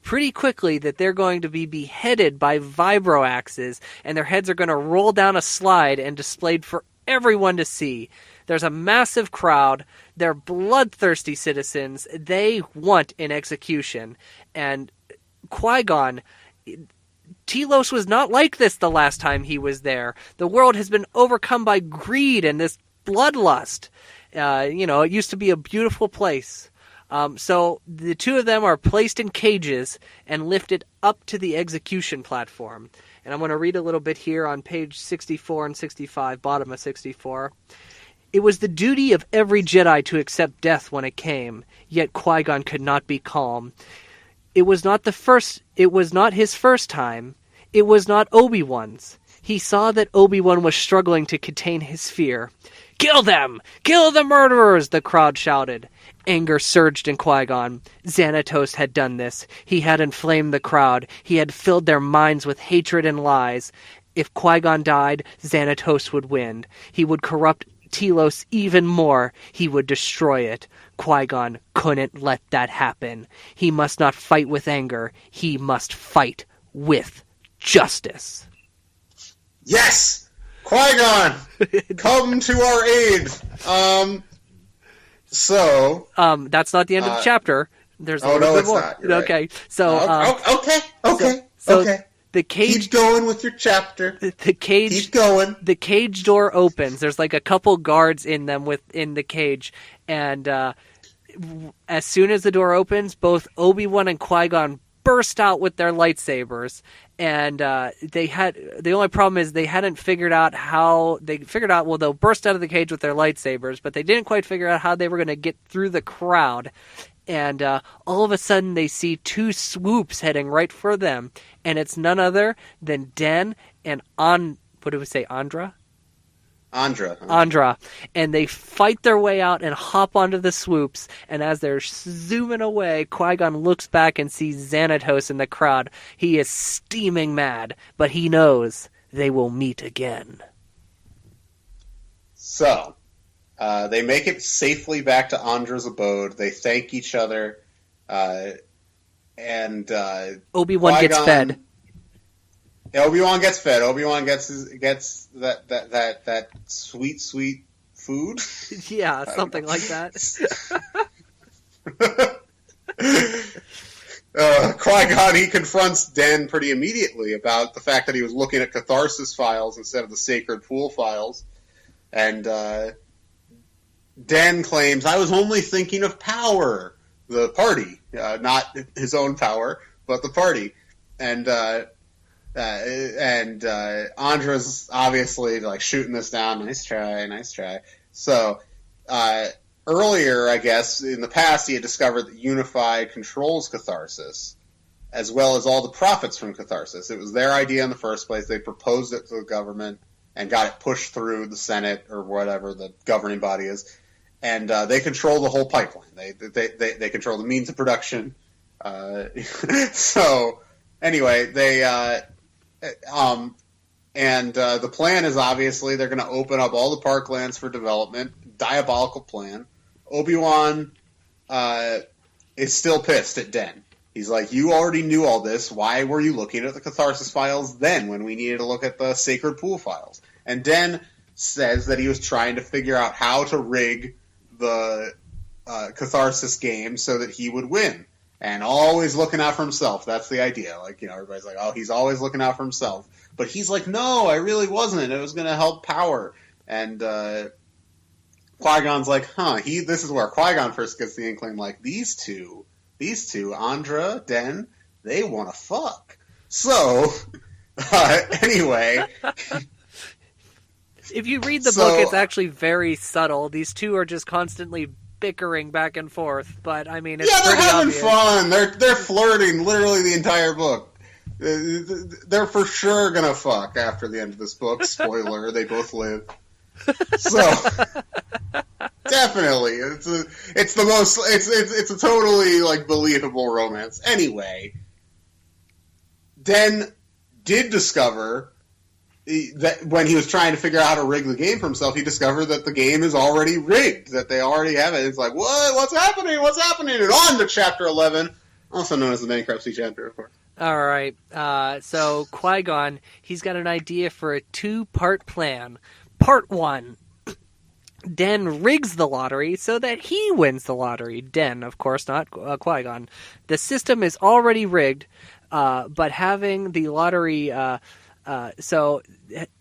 pretty quickly that they're going to be beheaded by vibroaxes, and their heads are going to roll down a slide and displayed for everyone to see. There's a massive crowd. They're bloodthirsty citizens. They want an execution. And Qui-Gon, Telos was not like this the last time he was there. The world has been overcome by greed and this bloodlust. It used to be a beautiful place. So the two of them are placed in cages and lifted up to the execution platform. And I'm going to read a little bit here on page 64 and 65, bottom of 64. It was the duty of every Jedi to accept death when it came, yet Qui-Gon could not be calm. It was not his first time. It was not Obi-Wan's. He saw that Obi-Wan was struggling to contain his fear. "Kill them! Kill the murderers!" the crowd shouted. Anger surged in Qui-Gon. Xanatos had done this. He had inflamed the crowd. He had filled their minds with hatred and lies. If Qui-Gon died, Xanatos would win. He would corrupt Telos even more. He would destroy it. Qui-Gon couldn't let that happen. He must not fight with anger. He must fight with justice. Yes! Qui-Gon! Come to our aid! That's not the end of the chapter. There's a little bit more. Not. You're right. Okay. So, Okay. The cage. Keep going with your chapter. The cage. Keep going. The cage door opens. There's like a couple guards in the cage, and as soon as the door opens, both Obi-Wan and Qui-Gon burst out with their lightsabers, and the only problem is they hadn't figured out how they figured out. Well, they'll burst out of the cage with their lightsabers, but they didn't quite figure out how they were going to get through the crowd. And all of a sudden, they see two swoops heading right for them, and it's none other than Den and what do we say, Andra? Andra. And they fight their way out and hop onto the swoops, and as they're zooming away, Qui-Gon looks back and sees Xanatos in the crowd. He is steaming mad, but he knows they will meet again. So, they make it safely back to Andra's abode. They thank each other, and Obi-Wan Qui-Gon, gets fed. Obi-Wan gets fed. Obi-Wan gets that sweet food. Yeah, something like that. Qui-Gon, he confronts Den pretty immediately about the fact that he was looking at Catharsis files instead of the Sacred Pool files. And Den claims, I was only thinking of power. The party. Not his own power, but the party. And Andra's obviously like shooting this down. Nice try. So earlier, I guess, in the past, he had discovered that Unified controls Catharsis, as well as all the profits from Catharsis. It was their idea in the first place. They proposed it to the government and got it pushed through the Senate or whatever the governing body is, and they control the whole pipeline. They control the means of production. So anyway, they. The plan is obviously they're going to open up all the parklands for development. Diabolical plan. Obi-Wan is still pissed at Den. He's like, you already knew all this. Why were you looking at the Catharsis files then when we needed to look at the Sacred Pool files? And Den says that he was trying to figure out how to rig the Catharsis game so that he would win. And always looking out for himself. That's the idea. Like, everybody's like, oh, he's always looking out for himself. But he's like, no, I really wasn't. It was going to help power. And Qui-Gon's like, this is where Qui-Gon first gets the inkling, like, these two, Andra, Den, they want to fuck. So, anyway. If you read the book, it's actually very subtle. These two are just constantly bickering back and forth, but I mean, it's they're having obvious. Fun. They're flirting literally the entire book. They're for sure gonna fuck after the end of this book. Spoiler: they both live. So definitely, it's a totally like believable romance. Anyway, Den did discover that when he was trying to figure out how to rig the game for himself, he discovered that the game is already rigged, that they already have it. It's like, what? What's happening? And on to Chapter 11, also known as the bankruptcy chapter, of course. All right, so Qui-Gon, he's got an idea for a 2-part plan. Part 1, Den rigs the lottery so that he wins the lottery. Den, of course, not Qui-Gon. The system is already rigged, but having the lottery... So,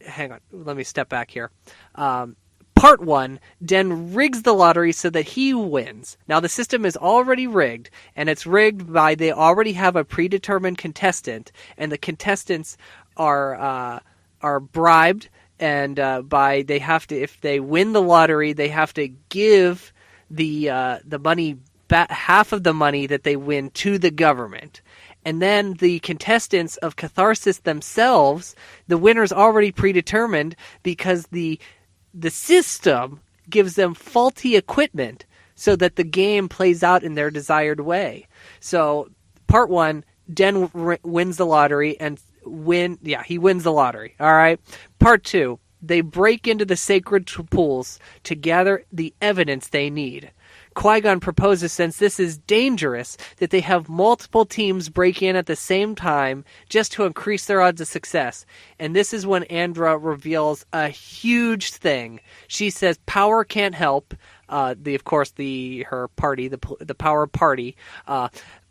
hang on, let me step back here. Part 1, Den rigs the lottery so that he wins. Now, the system is already rigged, and it's rigged by they already have a predetermined contestant, and the contestants are bribed, and they have to, if they win the lottery, they have to give the money back, half of the money that they win, to the government. And then the contestants of Catharsis themselves, the winner's already predetermined because the system gives them faulty equipment so that the game plays out in their desired way. So, part 1, Den wins the lottery and he wins the lottery. All right. Part 2, they break into the sacred pools to gather the evidence they need. Qui-Gon proposes, since this is dangerous, that they have multiple teams break in at the same time just to increase their odds of success. And this is when Andra reveals a huge thing. She says power can't help. Her party, the power party.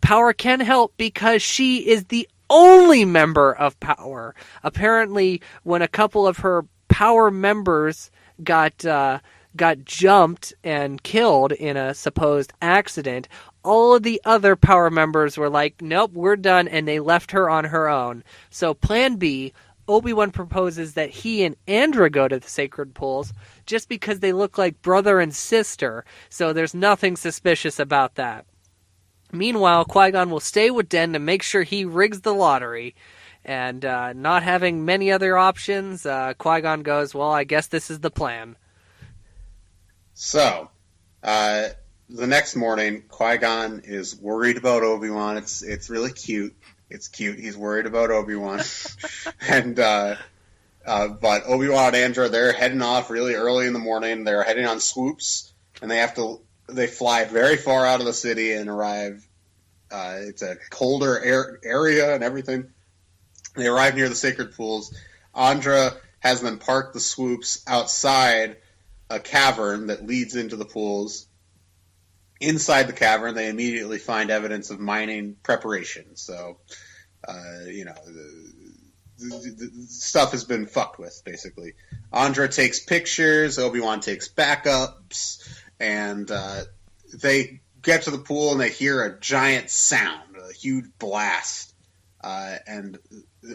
Power can help because she is the only member of power. Apparently, when a couple of her power members got got jumped and killed in a supposed accident, all of the other power members were like, nope, we're done, and they left her on her own. So plan B, Obi-Wan proposes that he and Andra go to the sacred pools just because they look like brother and sister, so there's nothing suspicious about that. Meanwhile, Qui-Gon will stay with Den to make sure he rigs the lottery, and not having many other options, Qui-Gon goes, well, I guess this is the plan. So, the next morning, Qui-Gon is worried about Obi-Wan. It's really cute. It's cute. He's worried about Obi-Wan. And, but Obi-Wan and Andra, they're heading off really early in the morning. They're heading on swoops, and they fly very far out of the city and arrive. It's a colder area and everything. They arrive near the sacred pools. Andra has them park the swoops outside a cavern that leads into the pools. Inside the cavern, they immediately find evidence of mining preparation. So, the stuff has been fucked with, basically. Andra takes pictures, Obi-Wan takes backups, and they get to the pool and they hear a giant sound, a huge blast. And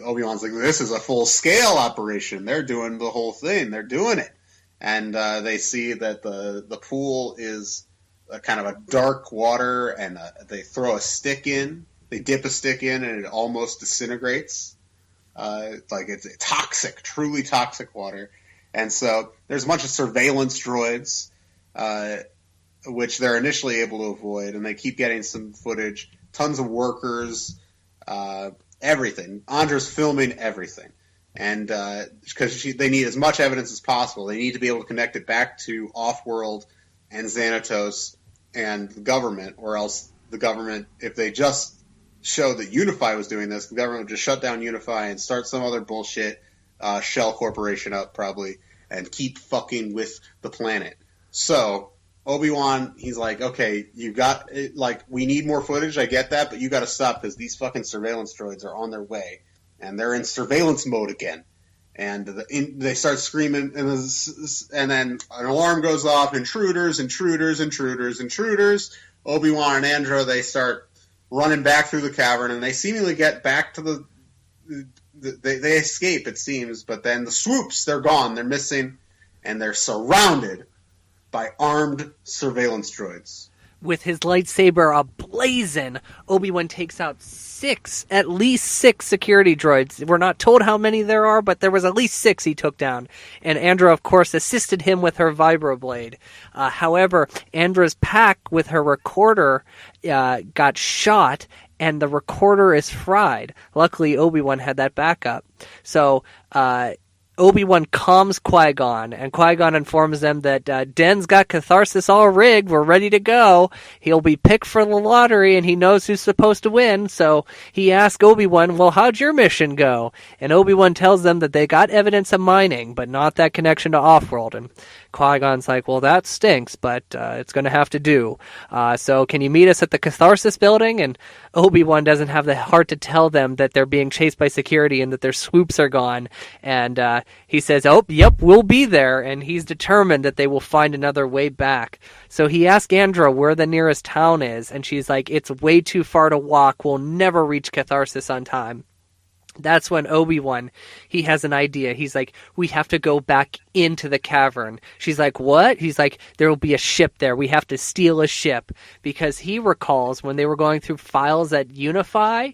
Obi-Wan's like, this is a full-scale operation. They're doing the whole thing. They're doing it. And they see that the pool is a kind of a dark water, and they throw a stick in. They dip a stick in, and it almost disintegrates. It's toxic, truly toxic water. And so there's a bunch of surveillance droids, which they're initially able to avoid, and they keep getting some footage. Tons of workers, everything. Andra's filming everything. And because they need as much evidence as possible, they need to be able to connect it back to Offworld and Xanatos and the government, or else the government, if they just showed that Unify was doing this, the government would just shut down Unify and start some other bullshit shell corporation up, probably, and keep fucking with the planet. So Obi-Wan, he's like, okay, we need more footage, I get that, but you gotta stop, because these fucking surveillance droids are on their way. And they're in surveillance mode again. And they start screaming, and then an alarm goes off, intruders, intruders, intruders, intruders. Obi-Wan and Andra, they start running back through the cavern, and they seemingly get back to they escape, it seems, but then the swoops, they're gone, they're missing, and they're surrounded by armed surveillance droids. With his lightsaber ablazing, Obi-Wan takes out at least six security droids. We're not told how many there are, but there was at least 6 he took down. And Andra, of course, assisted him with her vibroblade. However, Andra's pack with her recorder got shot, and the recorder is fried. Luckily, Obi-Wan had that backup. So, Obi-Wan calms Qui-Gon, and Qui-Gon informs them that Den's got Catharsis all rigged, we're ready to go. He'll be picked for the lottery, and he knows who's supposed to win, so he asks Obi-Wan, well, how'd your mission go? And Obi-Wan tells them that they got evidence of mining, but not that connection to Offworld, and Qui-Gon's like, well, that stinks, but it's going to have to do. So can you meet us at the Catharsis building? And Obi-Wan doesn't have the heart to tell them that they're being chased by security and that their swoops are gone. And he says, oh, yep, we'll be there. And he's determined that they will find another way back. So he asks Andra where the nearest town is. And she's like, it's way too far to walk. We'll never reach Catharsis on time. That's when Obi-Wan, he has an idea. He's like, we have to go back into the cavern. She's like, what? He's like, there will be a ship there. We have to steal a ship. Because he recalls when they were going through files at Unify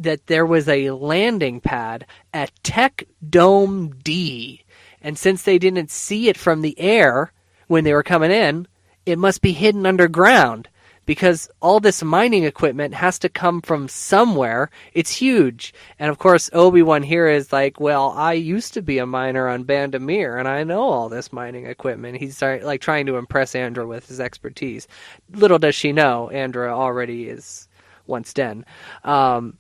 that there was a landing pad at Tech Dome D. And since they didn't see it from the air when they were coming in, it must be hidden underground. Because all this mining equipment has to come from somewhere. It's huge. And of course, Obi-Wan here is like, well, I used to be a miner on Bandamir, and I know all this mining equipment. He's like trying to impress Andra with his expertise. Little does she know, Andra already is once Den. So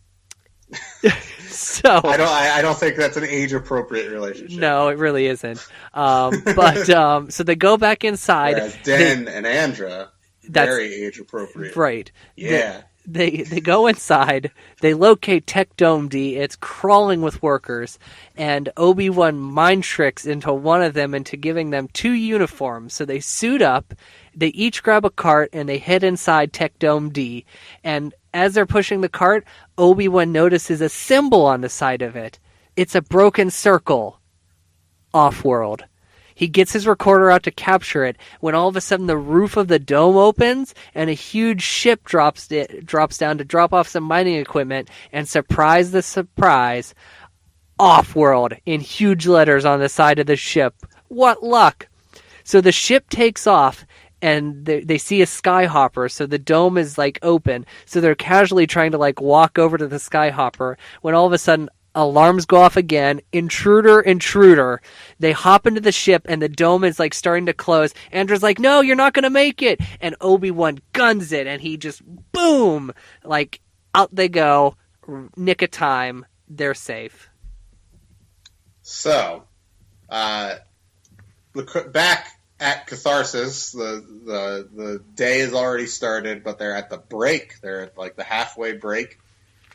I don't think that's an age-appropriate relationship. No, it really isn't. So they go back inside. Whereas Den and Andra... Very age appropriate. Right. Yeah. They go inside, they locate Tech Dome D, it's crawling with workers, and Obi-Wan mind tricks into one of them into giving them 2 uniforms. So they suit up, they each grab a cart, and they head inside Tech Dome D. And as they're pushing the cart, Obi-Wan notices a symbol on the side of it. It's a broken circle. Off-world. He gets his recorder out to capture it when all of a sudden the roof of the dome opens and a huge ship drops down to drop off some mining equipment, and surprise the surprise, off-world in huge letters on the side of the ship. What luck! So the ship takes off and they see a skyhopper, so the dome is like open, so they're casually trying to like walk over to the skyhopper when all of a sudden alarms go off again. Intruder. They hop into the ship and the dome is like starting to close. Andrew's like, no, you're not going to make it. And Obi-Wan guns it and he just, boom, like out they go. Nick of time. They're safe. So, back at Catharsis, the day has already started, but they're at the break. They're at like the halfway break,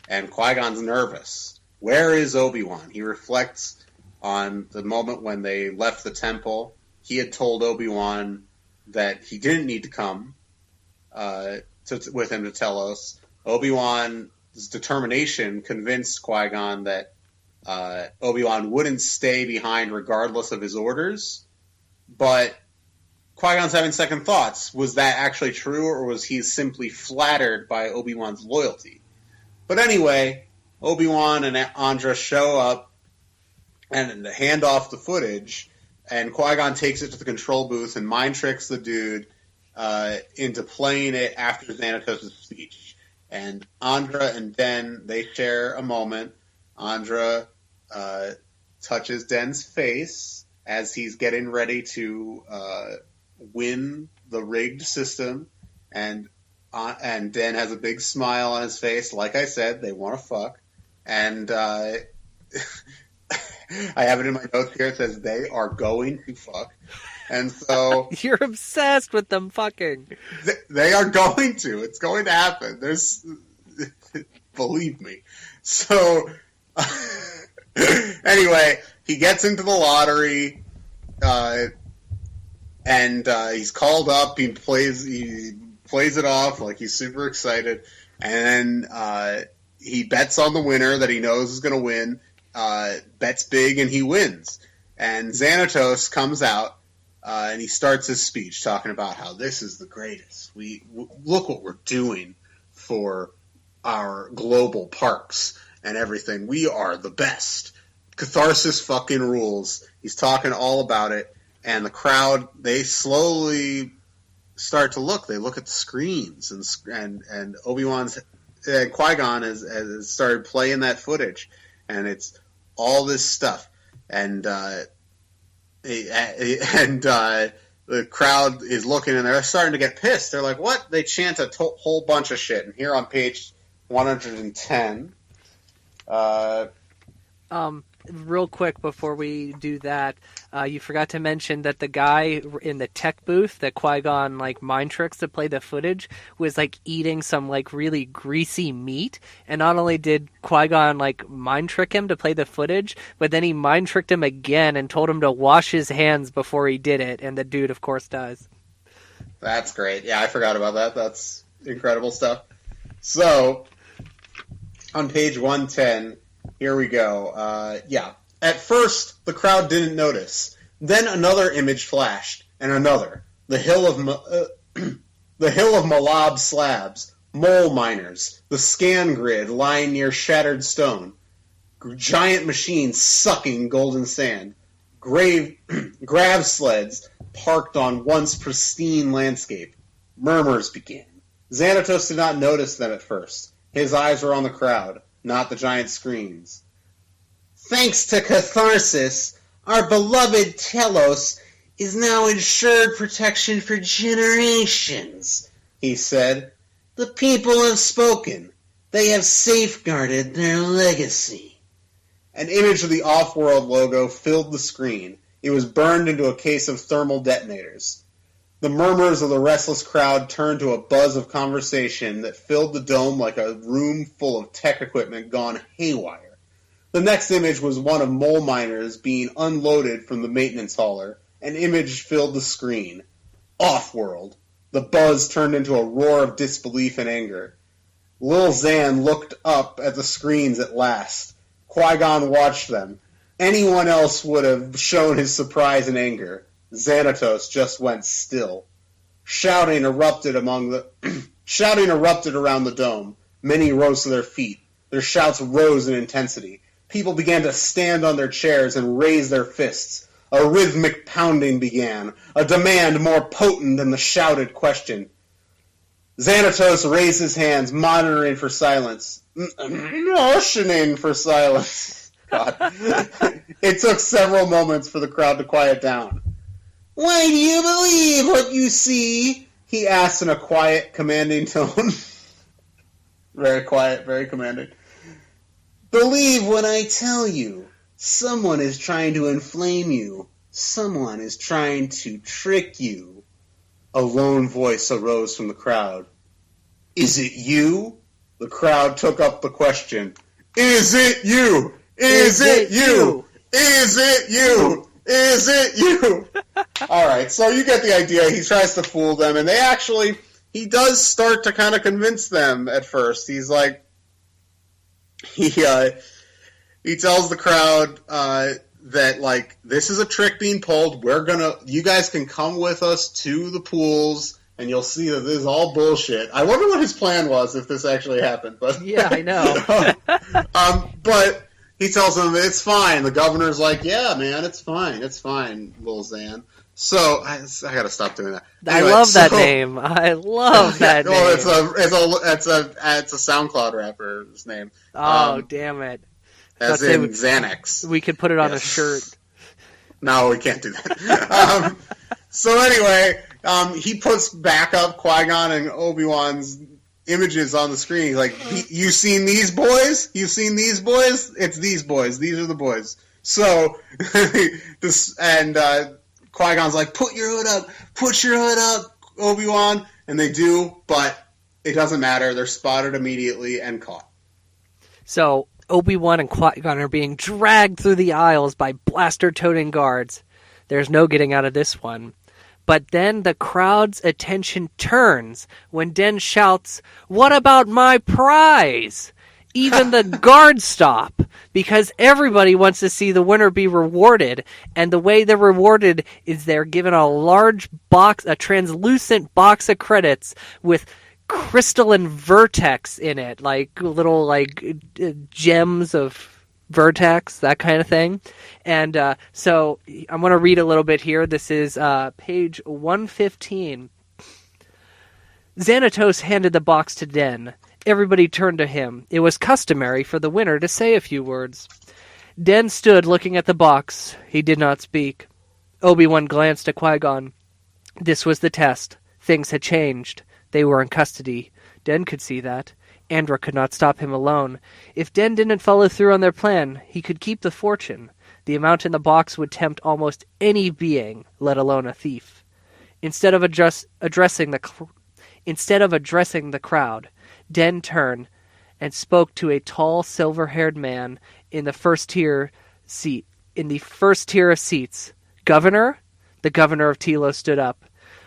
and Qui-Gon's nervous. Where is Obi-Wan? He reflects on the moment when they left the temple. He had told Obi-Wan that he didn't need to come with him to Telos. Obi-Wan's determination convinced Qui-Gon that Obi-Wan wouldn't stay behind regardless of his orders. But Qui-Gon's having second thoughts. Was that actually true, or was he simply flattered by Obi-Wan's loyalty? But anyway, Obi-Wan and Andra show up and hand off the footage, and Qui-Gon takes it to the control booth and mind tricks the dude into playing it after Xanatos' speech. And Andra and Den, they share a moment. Andra touches Den's face as he's getting ready to win the rigged system, and Den has a big smile on his face. Like I said, they want to fuck. And I have it in my notes here. It says they are going to fuck. And so you're obsessed with them fucking. They are going to. It's going to happen. Believe me. So anyway, he gets into the lottery, and he's called up. He plays it off like he's super excited, and then he bets on the winner that he knows is going to win, bets big, and he wins. And Xanatos comes out, and he starts his speech talking about how this is the greatest. Look what we're doing for our global parks and everything. We are the best. Catharsis fucking rules. He's talking all about it, and the crowd, they slowly start to look. They look at the screens, and Obi-Wan's Qui-Gon has started playing that footage, and it's all this stuff, and the crowd is looking, and they're starting to get pissed. They're like, "What?" They chant a whole bunch of shit. And here on page 110, real quick before we do that, you forgot to mention that the guy in the tech booth that Qui-Gon like mind tricks to play the footage was like eating some like really greasy meat, and not only did Qui-Gon like mind trick him to play the footage, but then he mind tricked him again and told him to wash his hands before he did it, and the dude of course does. That's great. Yeah, I forgot about that. That's incredible stuff. So on page 110, here we go. At first, the crowd didn't notice. Then another image flashed, and another. The hill of Malab slabs, mole miners, the scan grid lying near shattered stone, giant machines sucking golden sand, grav sleds parked on once pristine landscape. Murmurs began. Xanatos did not notice them at first. His eyes were on the crowd, not the giant screens. Thanks to Catharsis, our beloved Telos is now ensured protection for generations, he said. The people have spoken. They have safeguarded their legacy. An image of the Off-World logo filled the screen. It was burned into a case of thermal detonators. The murmurs of the restless crowd turned to a buzz of conversation that filled the dome like a room full of tech equipment gone haywire. The next image was one of mole miners being unloaded from the maintenance hauler. An image filled the screen. Off-world. The buzz turned into a roar of disbelief and anger. Lil Xan looked up at the screens at last. Qui-Gon watched them. Anyone else would have shown his surprise and anger. Xanatos just went still. Shouting erupted around the dome. Many rose to their feet. Their shouts rose in intensity. People began to stand on their chairs and raise their fists. A rhythmic pounding began, a demand more potent than the shouted question. Xanatos raised his hands, motioning for silence. Motioning for silence. God. It took several moments for the crowd to quiet down. Why do you believe what you see? He asked in a quiet, commanding tone. Very quiet, very commanding. Believe what I tell you. Someone is trying to inflame you. Someone is trying to trick you. A lone voice arose from the crowd. Is it you? The crowd took up the question. Is it you? Is it you? Is it you? Is it you? Alright, so you get the idea. He tries to fool them, and he does start to kind of convince them at first. He's like, he tells the crowd that, like, this is a trick being pulled. You guys can come with us to the pools, and you'll see that this is all bullshit. I wonder what his plan was if this actually happened. But yeah, I know. But he tells them it's fine. The governor's like, yeah, man, it's fine, Lil Xan. So I gotta stop doing that. Anyway, I love that name. I love that name. Well, it's a SoundCloud rapper's name. Oh, damn it! As in Xanax. We could put it on a shirt. No, we can't do that. So anyway, he puts back up Qui-Gon and Obi-Wan's images on the screen. He's like, you seen these boys? You seen these boys? It's these boys. These are the boys. So, Qui-Gon's like, put your hood up, Obi-Wan. And they do, but it doesn't matter. They're spotted immediately and caught. So, Obi-Wan and Qui-Gon are being dragged through the aisles by blaster-toting guards. There's no getting out of this one. But then the crowd's attention turns when Den shouts, "What about my prize?" Even the guards stop because everybody wants to see the winner be rewarded. And the way they're rewarded is they're given a large box, a translucent box of credits with crystalline vertex in it, like little gems of vertex, that kind of thing. And so I'm going to read a little bit here. This is page 115. Xanatos handed the box to Den. Everybody turned to him. It was customary for the winner to say a few words. Den stood looking at the box. He did not speak. Obi-Wan glanced at Qui-Gon. This was the test. Things had changed. They were in custody. Den could see that. Andra could not stop him alone. If Den didn't follow through on their plan, he could keep the fortune. The amount in the box would tempt almost any being, let alone a thief. Instead of addressing the crowd, Den turned and spoke to a tall, silver-haired man in the first tier of seats. Governor? The governor of Telos stood up.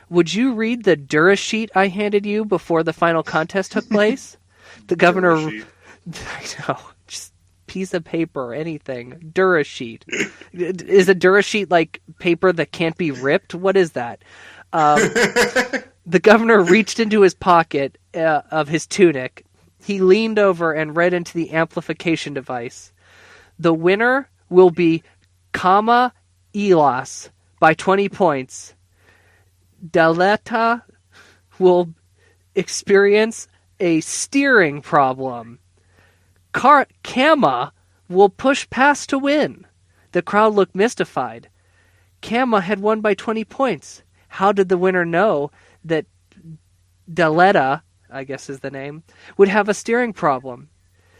Would you read the Dura sheet I handed you before the final contest took place? The governor... I know. Just piece of paper, anything. Dura sheet. Is a Dura sheet like paper that can't be ripped? What is that? The governor reached into his pocket of his tunic. He leaned over and read into the amplification device. The winner will be Kama Elas by 20 points. Daleta will experience a steering problem. Kama will push past to win. The crowd looked mystified. Kama had won by 20 points. How did the winner know that Daleta, I guess is the name, would have a steering problem?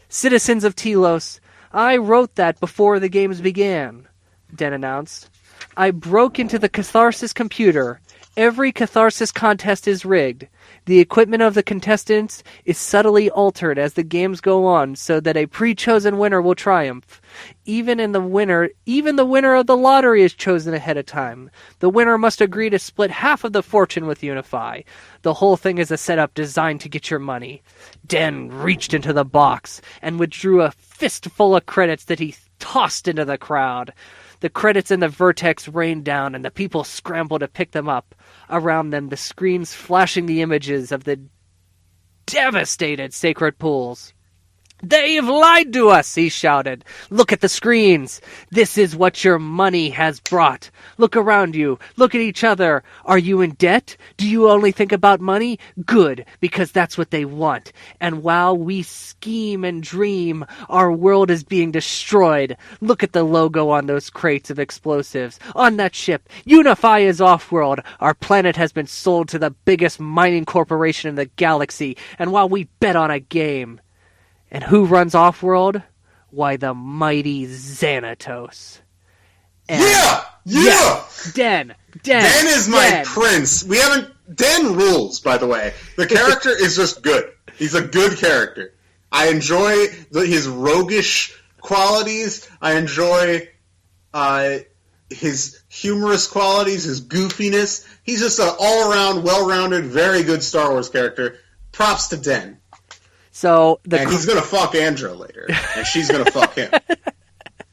Citizens of Telos, I wrote that before the games began, Den announced. I broke into the Catharsis computer Every catharsis contest is rigged. The equipment of the contestants is subtly altered as the games go on so that a pre-chosen winner will triumph. Even the winner of the lottery is chosen ahead of time. The winner must agree to split half of the fortune with Unify. The whole thing is a setup designed to get your money. Den reached into the box and withdrew a fistful of credits that he tossed into the crowd. The credits in the vertex rained down, and the people scrambled to pick them up. Around them, the screens flashing the images of the devastated sacred pools. "They've lied to us," he shouted. "Look at the screens. This is what your money has brought. Look around you. Look at each other. Are you in debt? Do you only think about money? Good, because that's what they want. And while we scheme and dream, our world is being destroyed. Look at the logo on those crates of explosives. On that ship, Unify is off-world. Our planet has been sold to the biggest mining corporation in the galaxy. And while we bet on a game... And who runs off-world? Why, the mighty Xanatos. And Yeah! Den is my prince. Den rules, by the way. The character is just good. He's a good character. I enjoy his roguish qualities. I enjoy his humorous qualities, his goofiness. He's just an all-around, well-rounded, very good Star Wars character. Props to Den. So he's gonna fuck Andra later, and she's gonna fuck him.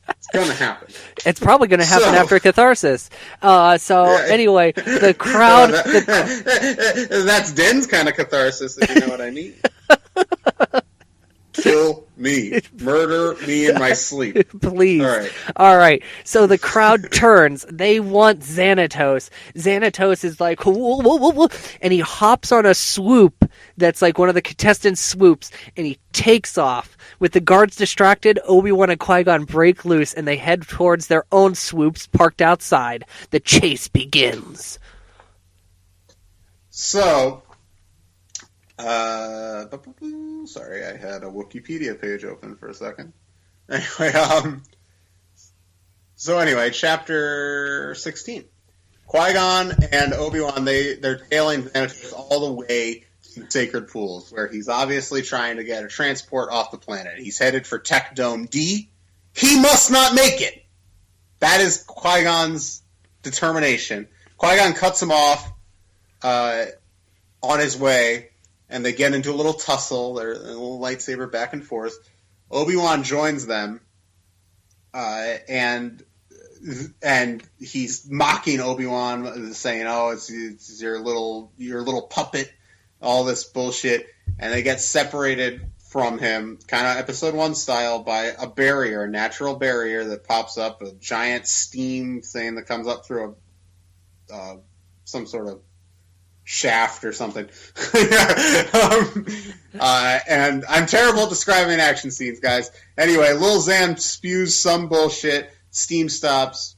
It's gonna happen. It's probably gonna happen after Catharsis. Anyway, the crowd. That's Den's kind of catharsis, if you know what I mean. Kill me. Murder me in my sleep. Please. All right. So the crowd turns. They want Xanatos. Xanatos is like, whoa, whoa, whoa, whoa, and he hops on a swoop that's like one of the contestants' swoops, and he takes off. With the guards distracted, Obi-Wan and Qui-Gon break loose, and they head towards their own swoops parked outside. The chase begins. So... sorry, I had a Wikipedia page open for a second. Anyway, chapter 16. Qui-Gon and Obi-Wan, they're tailing Xanatos all the way to Sacred Pools, where he's obviously trying to get a transport off the planet. He's headed for Tech Dome D. He must not make it! That is Qui-Gon's determination. Qui-Gon cuts him off on his way, and they get into a little tussle. They're a little lightsaber back and forth. Obi-Wan joins them, and he's mocking Obi-Wan, saying, "Oh, it's your little puppet," all this bullshit. And they get separated from him, kind of Episode 1 style, by a barrier, a natural barrier that pops up, a giant steam thing that comes up through some sort of shaft or something. And I'm terrible at describing action scenes, guys. Anyway, Lil Xan spews some bullshit, steam stops,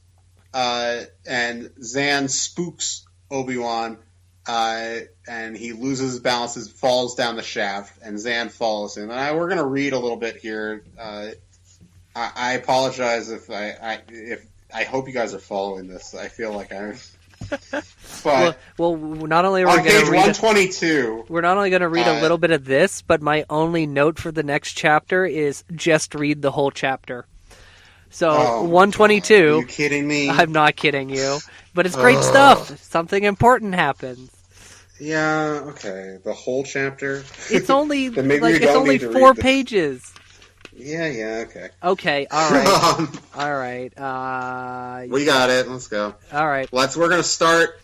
and Xan spooks Obi-Wan, and he loses his balance, falls down the shaft, and Xan follows him. And we're going to read a little bit here. I apologize if I hope you guys are following this. I feel like I'm... But well, not only are we on going page to read 122, we're not only going to read a little bit of this, but my only note for the next chapter is just read the whole chapter. So 122. God, are you kidding me? I'm not kidding you, but it's great stuff. Something important happens. Yeah, okay. The whole chapter. It's only it's only 4 pages. Yeah, okay. Okay, all right. All right. We got it. Let's go. All right. We're going to start...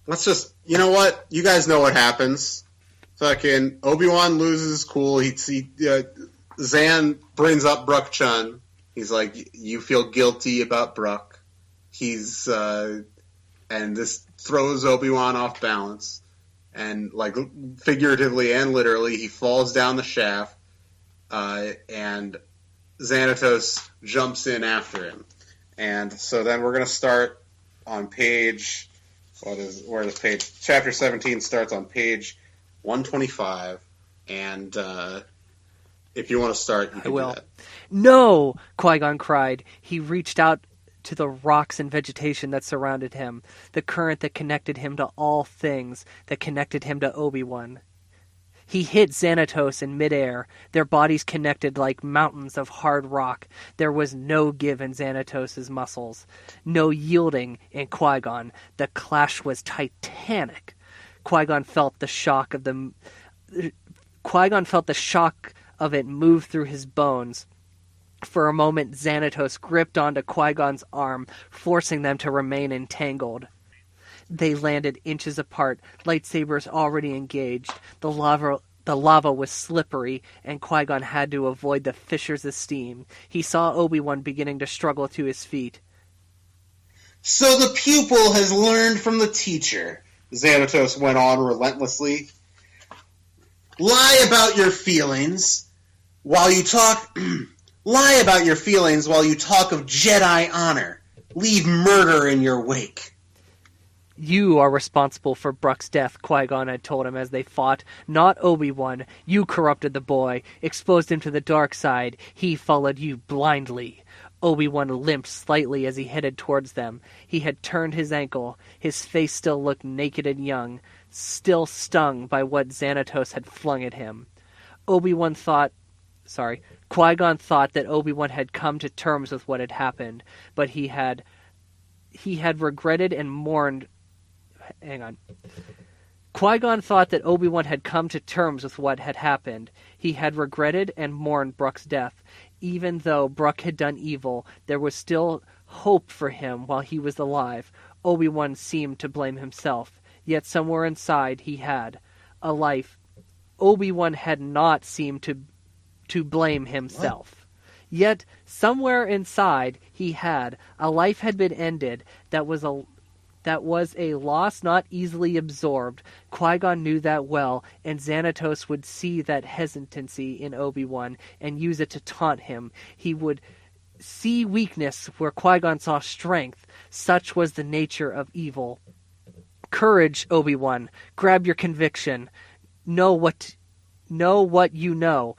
let's just... You know what? You guys know what happens. Fucking Obi-Wan loses his cool. Xan brings up Bruck Chun. He's like, you feel guilty about Bruck. He's... and this throws Obi-Wan off balance. And, like, figuratively and literally, he falls down the shaft, and Xanatos jumps in after him. And so then we're going to start on page... where this page? Chapter 17 starts on page 125, and if you want to start, you can I will. do that. No! Qui-Gon cried. He reached out to the rocks and vegetation that surrounded him, the current that connected him to all things, that connected him to Obi-Wan. He hit Xanatos in midair, their bodies connected like mountains of hard rock. There was no give in Xanatos' muscles, no yielding in Qui-Gon. The clash was titanic. Qui-Gon felt the shock of it move through his bones. For a moment, Xanatos gripped onto Qui-Gon's arm, forcing them to remain entangled. They landed inches apart, lightsabers already engaged. The lava was slippery, and Qui-Gon had to avoid the fissures of steam. He saw Obi-Wan beginning to struggle to his feet. So the pupil has learned from the teacher, Xanatos went on relentlessly. Lie about your feelings while you talk... Lie about your feelings while you talk of Jedi honor. Leave murder in your wake. You are responsible for Bruck's death, Qui-Gon had told him as they fought, not Obi-Wan. You corrupted the boy, exposed him to the dark side. He followed you blindly. Obi-Wan limped slightly as he headed towards them. He had turned his ankle. His face still looked naked and young, still stung by what Xanatos had flung at him. Qui-Gon thought that Obi-Wan had come to terms with what had happened, but he had regretted and mourned... Hang on. Qui-Gon thought that Obi-Wan had come to terms with what had happened. He had regretted and mourned Bruck's death. Even though Bruck had done evil, there was still hope for him while he was alive. Obi-Wan seemed to blame himself, yet somewhere inside he had a life. Obi-Wan had not seemed to blame himself. What? Yet somewhere inside he had a life had been ended that was a loss not easily absorbed. Qui-Gon knew that well, and Xanatos would see that hesitancy in Obi-Wan and use it to taunt him. He would see weakness where Qui-Gon saw strength. Such was the nature of evil. Courage, Obi-Wan. Grab your conviction. Know what you know.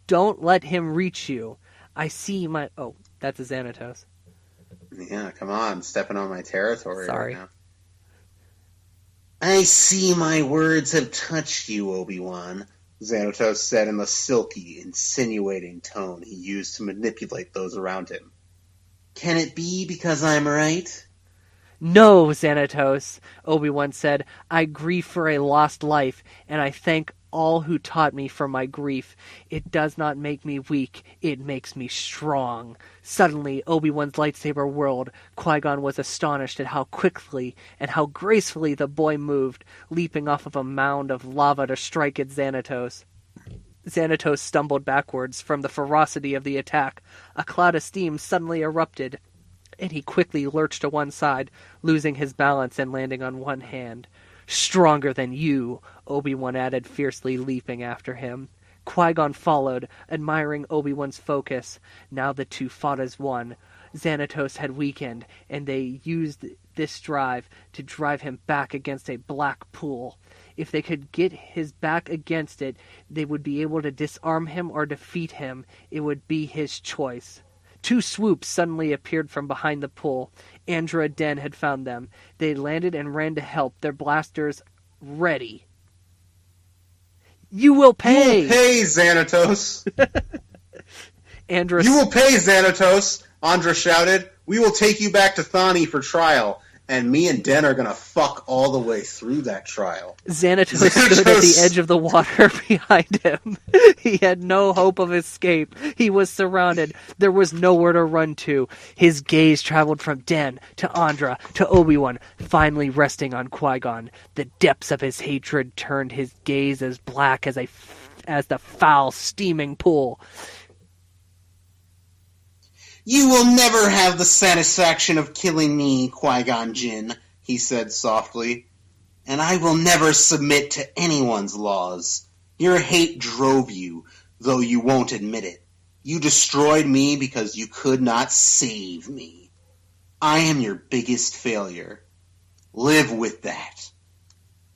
Don't let him reach you. I see my... Oh, that's a Xanatos. Yeah, come on, stepping on my territory. Sorry. Right now. I see my words have touched you, Obi-Wan, Xanatos said in the silky, insinuating tone he used to manipulate those around him. Can it be because I'm right? No, Xanatos, Obi-Wan said. I grieve for a lost life, and I thank all who taught me for my grief. It does not make me weak, it makes me strong. Suddenly, Obi-Wan's lightsaber whirled. Qui-Gon was astonished at how quickly and how gracefully the boy moved, leaping off of a mound of lava to strike at Xanatos. Xanatos stumbled backwards from the ferocity of the attack. A cloud of steam suddenly erupted, and he quickly lurched to one side, losing his balance and landing on one hand. Stronger than you, Obi-Wan added, fiercely leaping after him. Qui-Gon followed, admiring Obi-Wan's focus. Now the two fought as one. Xanatos had weakened, and they used this drive to drive him back against a black pool. If they could get his back against it, they would be able to disarm him or defeat him. It would be his choice. Two swoops suddenly appeared from behind the pool. Andra Den had found them. They landed and ran to help, their blasters ready. You will pay! You will pay, Xanatos! You will pay, Xanatos! Andra shouted. We will take you back to Thani for trial, and me and Den are gonna fuck all the way through that trial. Xanatos stood at the edge of the water behind him. He had no hope of escape. He was surrounded. There was nowhere to run to. His gaze traveled from Den to Andra to Obi-Wan, finally resting on Qui-Gon. The depths of his hatred turned his gaze as black as the foul, steaming pool. You will never have the satisfaction of killing me, Qui-Gon Jinn, he said softly. And I will never submit to anyone's laws. Your hate drove you, though you won't admit it. You destroyed me because you could not save me. I am your biggest failure. Live with that.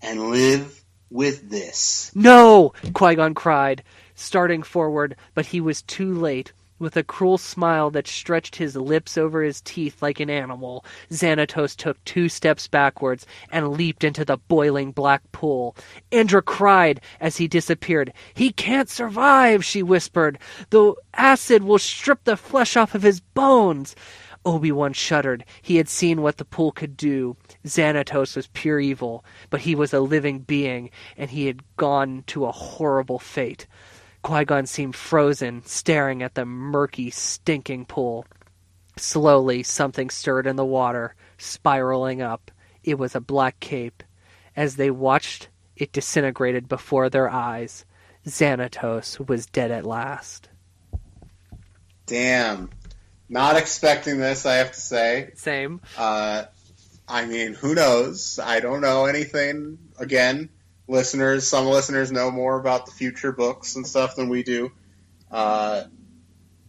And live with this. No! Qui-Gon cried, starting forward, but he was too late. With a cruel smile that stretched his lips over his teeth like an animal, Xanatos took 2 steps backwards and leaped into the boiling black pool. Andra cried as he disappeared. "He can't survive," she whispered. "The acid will strip the flesh off of his bones." Obi-Wan shuddered. He had seen what the pool could do. Xanatos was pure evil, but he was a living being, and he had gone to a horrible fate. Qui-Gon seemed frozen, staring at the murky, stinking pool. Slowly, something stirred in the water, spiraling up. It was a black cape. As they watched, it disintegrated before their eyes. Xanatos was dead at last. Damn. Not expecting this, I have to say. Same. I mean, who knows? I don't know anything. Again, some listeners know more about the future books and stuff than we do. I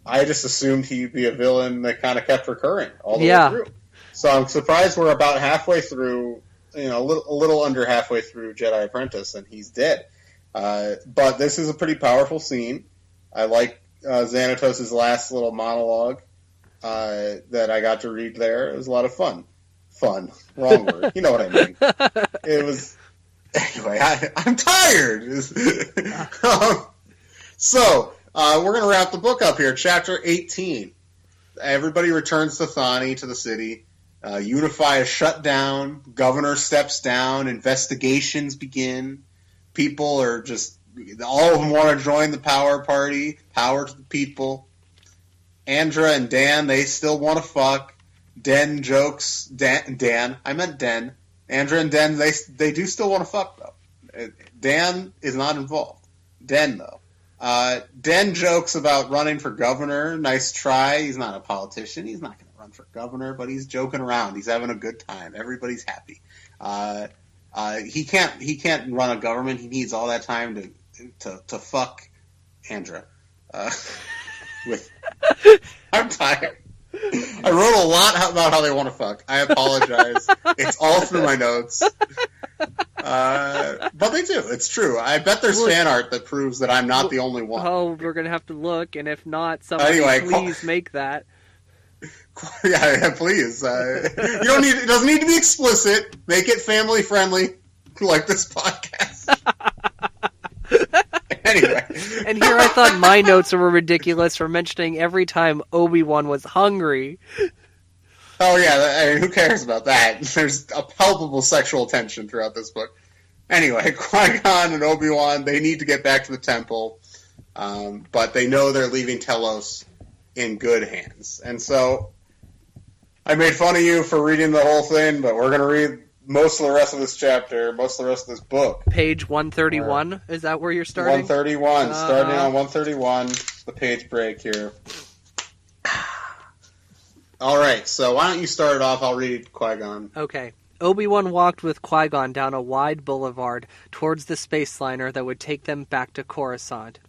just assumed he'd be a villain that kind of kept recurring all the way through. So I'm surprised we're about halfway through, a little under halfway through Jedi Apprentice, and he's dead. But this is a pretty powerful scene. I like Xanatos' last little monologue that I got to read there. It was a lot of fun. Fun. Wrong word. You know what I mean. It was... Anyway, I'm tired. So, we're going to wrap the book up here. Chapter 18. Everybody returns to Thani, to the city. Unify is shut down. Governor steps down. Investigations begin. People are just... All of them want to join the power party. Power to the people. Andra and Dan, they still want to fuck. Den jokes... Dan. I meant Den. Andra and Den, they do still want to fuck, though. Dan is not involved. Den, though. Den jokes about running for governor. Nice try. He's not a politician. He's not going to run for governor, but he's joking around. He's having a good time. Everybody's happy. He can't run a government. He needs all that time to fuck Andra. I'm tired. I wrote a lot about how they want to fuck. I apologize. It's all through my notes. But they do. It's true. I bet there's fan art that proves that I'm not the only one. Oh, we're going to have to look, and if not, somebody please make that. Yeah, please. You don't need. It doesn't need to be explicit. Make it family friendly, like this podcast. Anyway. And here I thought my notes were ridiculous for mentioning every time Obi-Wan was hungry. Oh yeah, who cares about that? There's a palpable sexual tension throughout this book. Anyway, Qui-Gon and Obi-Wan, they need to get back to the temple, but they know they're leaving Telos in good hands. And so, I made fun of you for reading the whole thing, but we're going to read most of the rest of this chapter, most of the rest of this book. Page 131, is that where you're starting? 131, starting on 131, the page break here. Alright, so why don't you start it off, I'll read Qui-Gon. Okay. Obi-Wan walked with Qui-Gon down a wide boulevard towards the space liner that would take them back to Coruscant.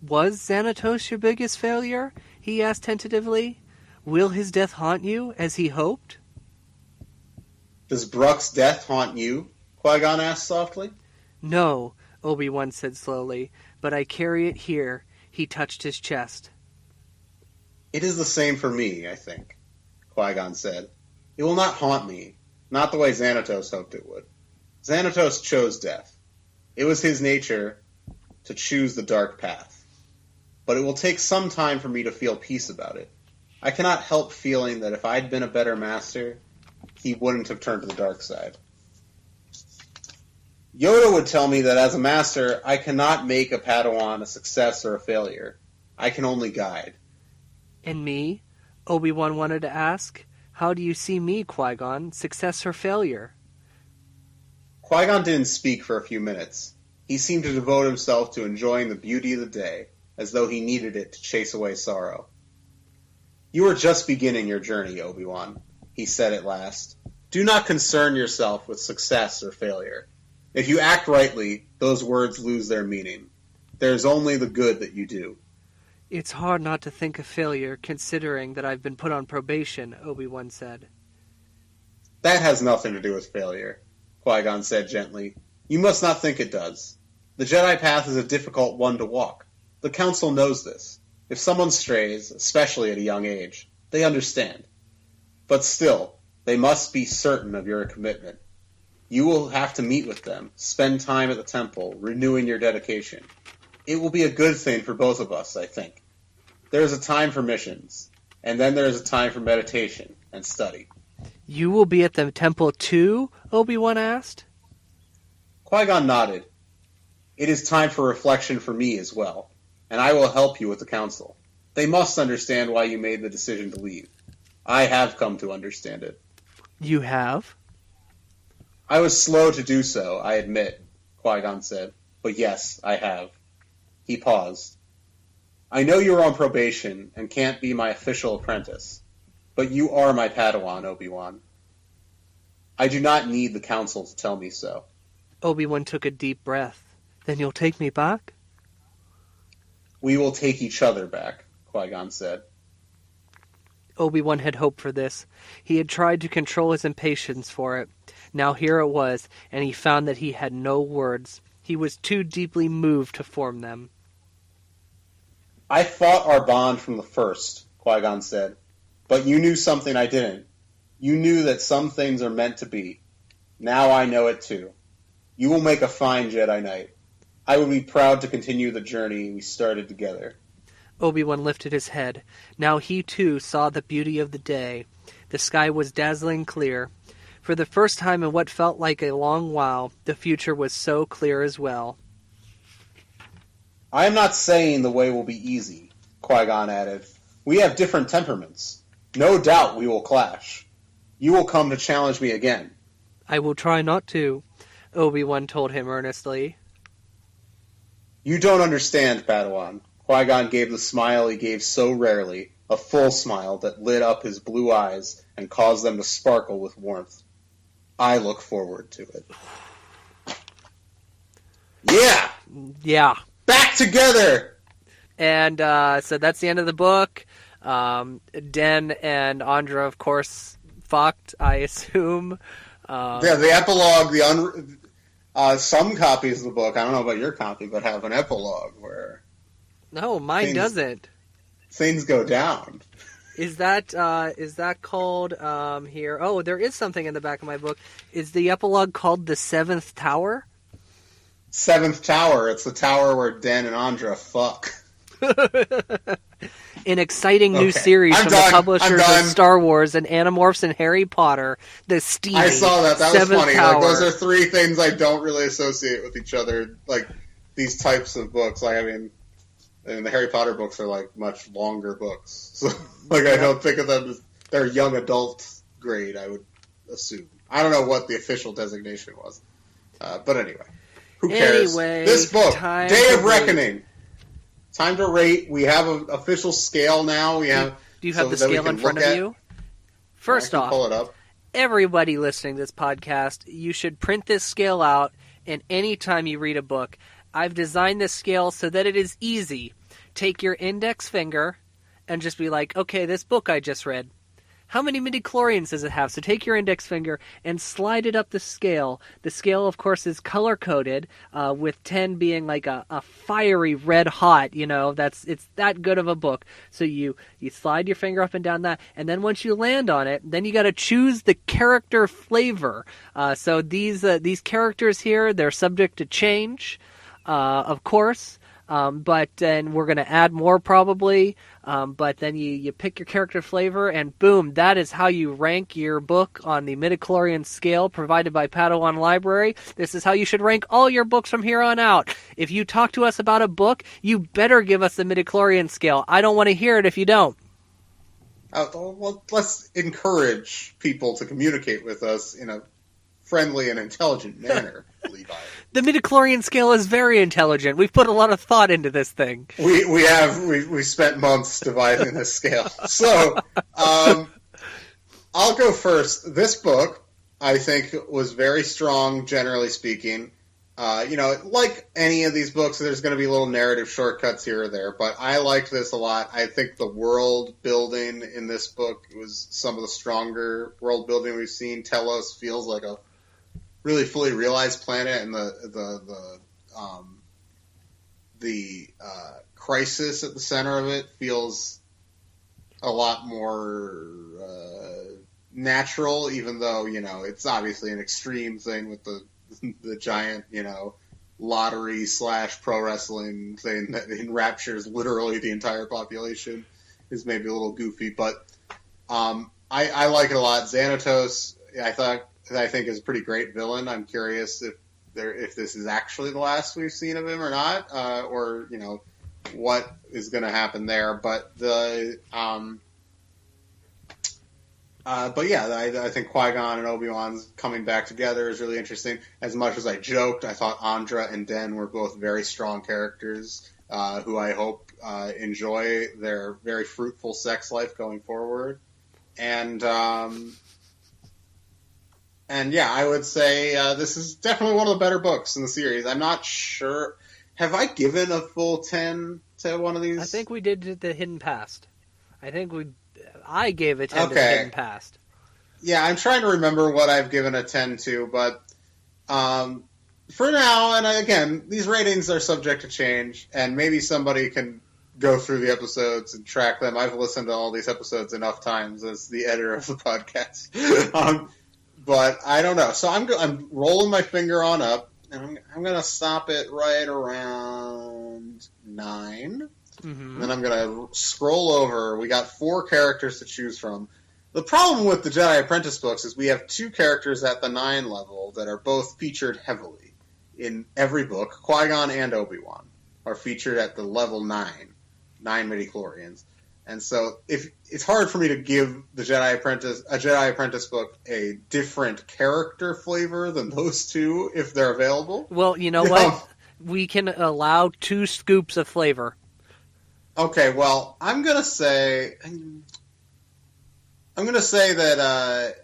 Was Xanatos your biggest failure? He asked tentatively. Will his death haunt you, as he hoped? Does Bruck's death haunt you? Qui-Gon asked softly. No, Obi-Wan said slowly, but I carry it here. He touched his chest. It is the same for me, I think, Qui-Gon said. It will not haunt me, not the way Xanatos hoped it would. Xanatos chose death. It was his nature to choose the dark path. But it will take some time for me to feel peace about it. I cannot help feeling that if I'd been a better master, he wouldn't have turned to the dark side. Yoda would tell me that as a master, I cannot make a Padawan a success or a failure. I can only guide. And me? Obi-Wan wanted to ask. How do you see me, Qui-Gon? Success or failure? Qui-Gon didn't speak for a few minutes. He seemed to devote himself to enjoying the beauty of the day, as though he needed it to chase away sorrow. You are just beginning your journey, Obi-Wan, he said at last. Do not concern yourself with success or failure. If you act rightly, those words lose their meaning. There is only the good that you do. It's hard not to think of failure, considering that I've been put on probation, Obi-Wan said. That has nothing to do with failure, Qui-Gon said gently. You must not think it does. The Jedi path is a difficult one to walk. The Council knows this. If someone strays, especially at a young age, they understand. But still, they must be certain of your commitment. You will have to meet with them, spend time at the temple, renewing your dedication. It will be a good thing for both of us, I think. There is a time for missions, and then there is a time for meditation and study. You will be at the temple too? Obi-Wan asked. Qui-Gon nodded. It is time for reflection for me as well, and I will help you with the council. They must understand why you made the decision to leave. I have come to understand it. You have? I was slow to do so, I admit, Qui-Gon said. But yes, I have. He paused. I know you are on probation and can't be my official apprentice, but you are my Padawan, Obi-Wan. I do not need the council to tell me so. Obi-Wan took a deep breath. Then you'll take me back? We will take each other back, Qui-Gon said. Obi-Wan had hoped for this. He had tried to control his impatience for it. Now here it was, and he found that he had no words. He was too deeply moved to form them. I fought our bond from the first, Qui-Gon said. But you knew something I didn't. You knew that some things are meant to be. Now I know it too. You will make a fine Jedi Knight. I would be proud to continue the journey we started together. Obi-Wan lifted his head. Now he too saw the beauty of the day. The sky was dazzling clear. For the first time in what felt like a long while, the future was so clear as well. I am not saying the way will be easy, Qui-Gon added. We have different temperaments. No doubt we will clash. You will come to challenge me again. I will try not to, Obi-Wan told him earnestly. You don't understand, Padawan. Qui-Gon gave the smile he gave so rarely, a full smile that lit up his blue eyes and caused them to sparkle with warmth. I look forward to it. Yeah! Yeah. Back together! And so that's the end of the book. Den and Andra, of course, fucked, I assume. Yeah, the epilogue, some copies of the book, I don't know about your copy, but have an epilogue where... No, mine doesn't. Things go down. Is that called here? Oh, there is something in the back of my book. Is the epilogue called The Seventh Tower? Seventh Tower. It's the tower where Den and Andra fuck. An exciting new series from the publishers of Star Wars and Animorphs and Harry Potter. The steamy I saw that. That was funny. Tower. Like, those are three things I don't really associate with each other. Like these types of books. Like and the Harry Potter books are like much longer books. So like I don't think of them as they're young adult grade. I would assume. I don't know what the official designation was, but anyway, who cares? Anyway, this book, Day of Reckoning. Time to rate. We have an official scale now. We have. Do you have the scale in front of you? First off, pull it up. Everybody listening to this podcast, you should print this scale out, and anytime you read a book, I've designed this scale so that it is easy. Take your index finger and just be like, okay, this book I just read, how many midichlorians does it have? So take your index finger and slide it up the scale. The scale, of course, is color-coded, with 10 being like a fiery red hot, it's that good of a book. So you slide your finger up and down that, and then once you land on it, then you got to choose the character flavor. So these characters here, they're subject to change, of course. But then we're going to add more probably. But then you pick your character flavor, and boom, that is how you rank your book on the midichlorian scale provided by Padawan Library. This is how you should rank all your books from here on out. If you talk to us about a book, you better give us the midichlorian scale. I don't want to hear it if you don't. Well, let's encourage people to communicate with us in a friendly and intelligent manner, Levi. The midichlorian scale is very intelligent. We've put a lot of thought into this thing. We spent months devising this scale. So, I'll go first. This book, I think, was very strong, generally speaking. Like any of these books, there's going to be little narrative shortcuts here or there, but I liked this a lot. I think the world building in this book was some of the stronger world building we've seen. Telos feels like a really fully realized planet, and the the crisis at the center of it feels a lot more natural, even though, it's obviously an extreme thing with the giant, lottery / pro wrestling thing that enraptures literally the entire population is maybe a little goofy, but I like it a lot. Xanatos, I think is a pretty great villain. I'm curious if this is actually the last we've seen of him or not, or what is going to happen there. But I think Qui-Gon and Obi-Wan's coming back together is really interesting. As much as I joked, I thought Andra and Den were both very strong characters who I hope enjoy their very fruitful sex life going forward. And I would say this is definitely one of the better books in the series. I'm not sure. Have I given a full 10 to one of these? I think we did the Hidden Past. I gave a 10 to the Hidden Past. Yeah, I'm trying to remember what I've given a 10 to, but for now, and again, these ratings are subject to change, and maybe somebody can go through the episodes and track them. I've listened to all these episodes enough times as the editor of the podcast. But I don't know. So I'm rolling my finger on up, and I'm going to stop it right around 9. Mm-hmm. And then I'm going to scroll over. We got 4 characters to choose from. The problem with the Jedi Apprentice books is we have 2 characters at the 9 level that are both featured heavily in every book. Qui-Gon and Obi-Wan are featured at the level 9 midichlorians. And so it's hard for me to give the Jedi Apprentice book a different character flavor than those 2 if they're available. Well, you know what? We can allow 2 scoops of flavor. Okay, well, I'm gonna say that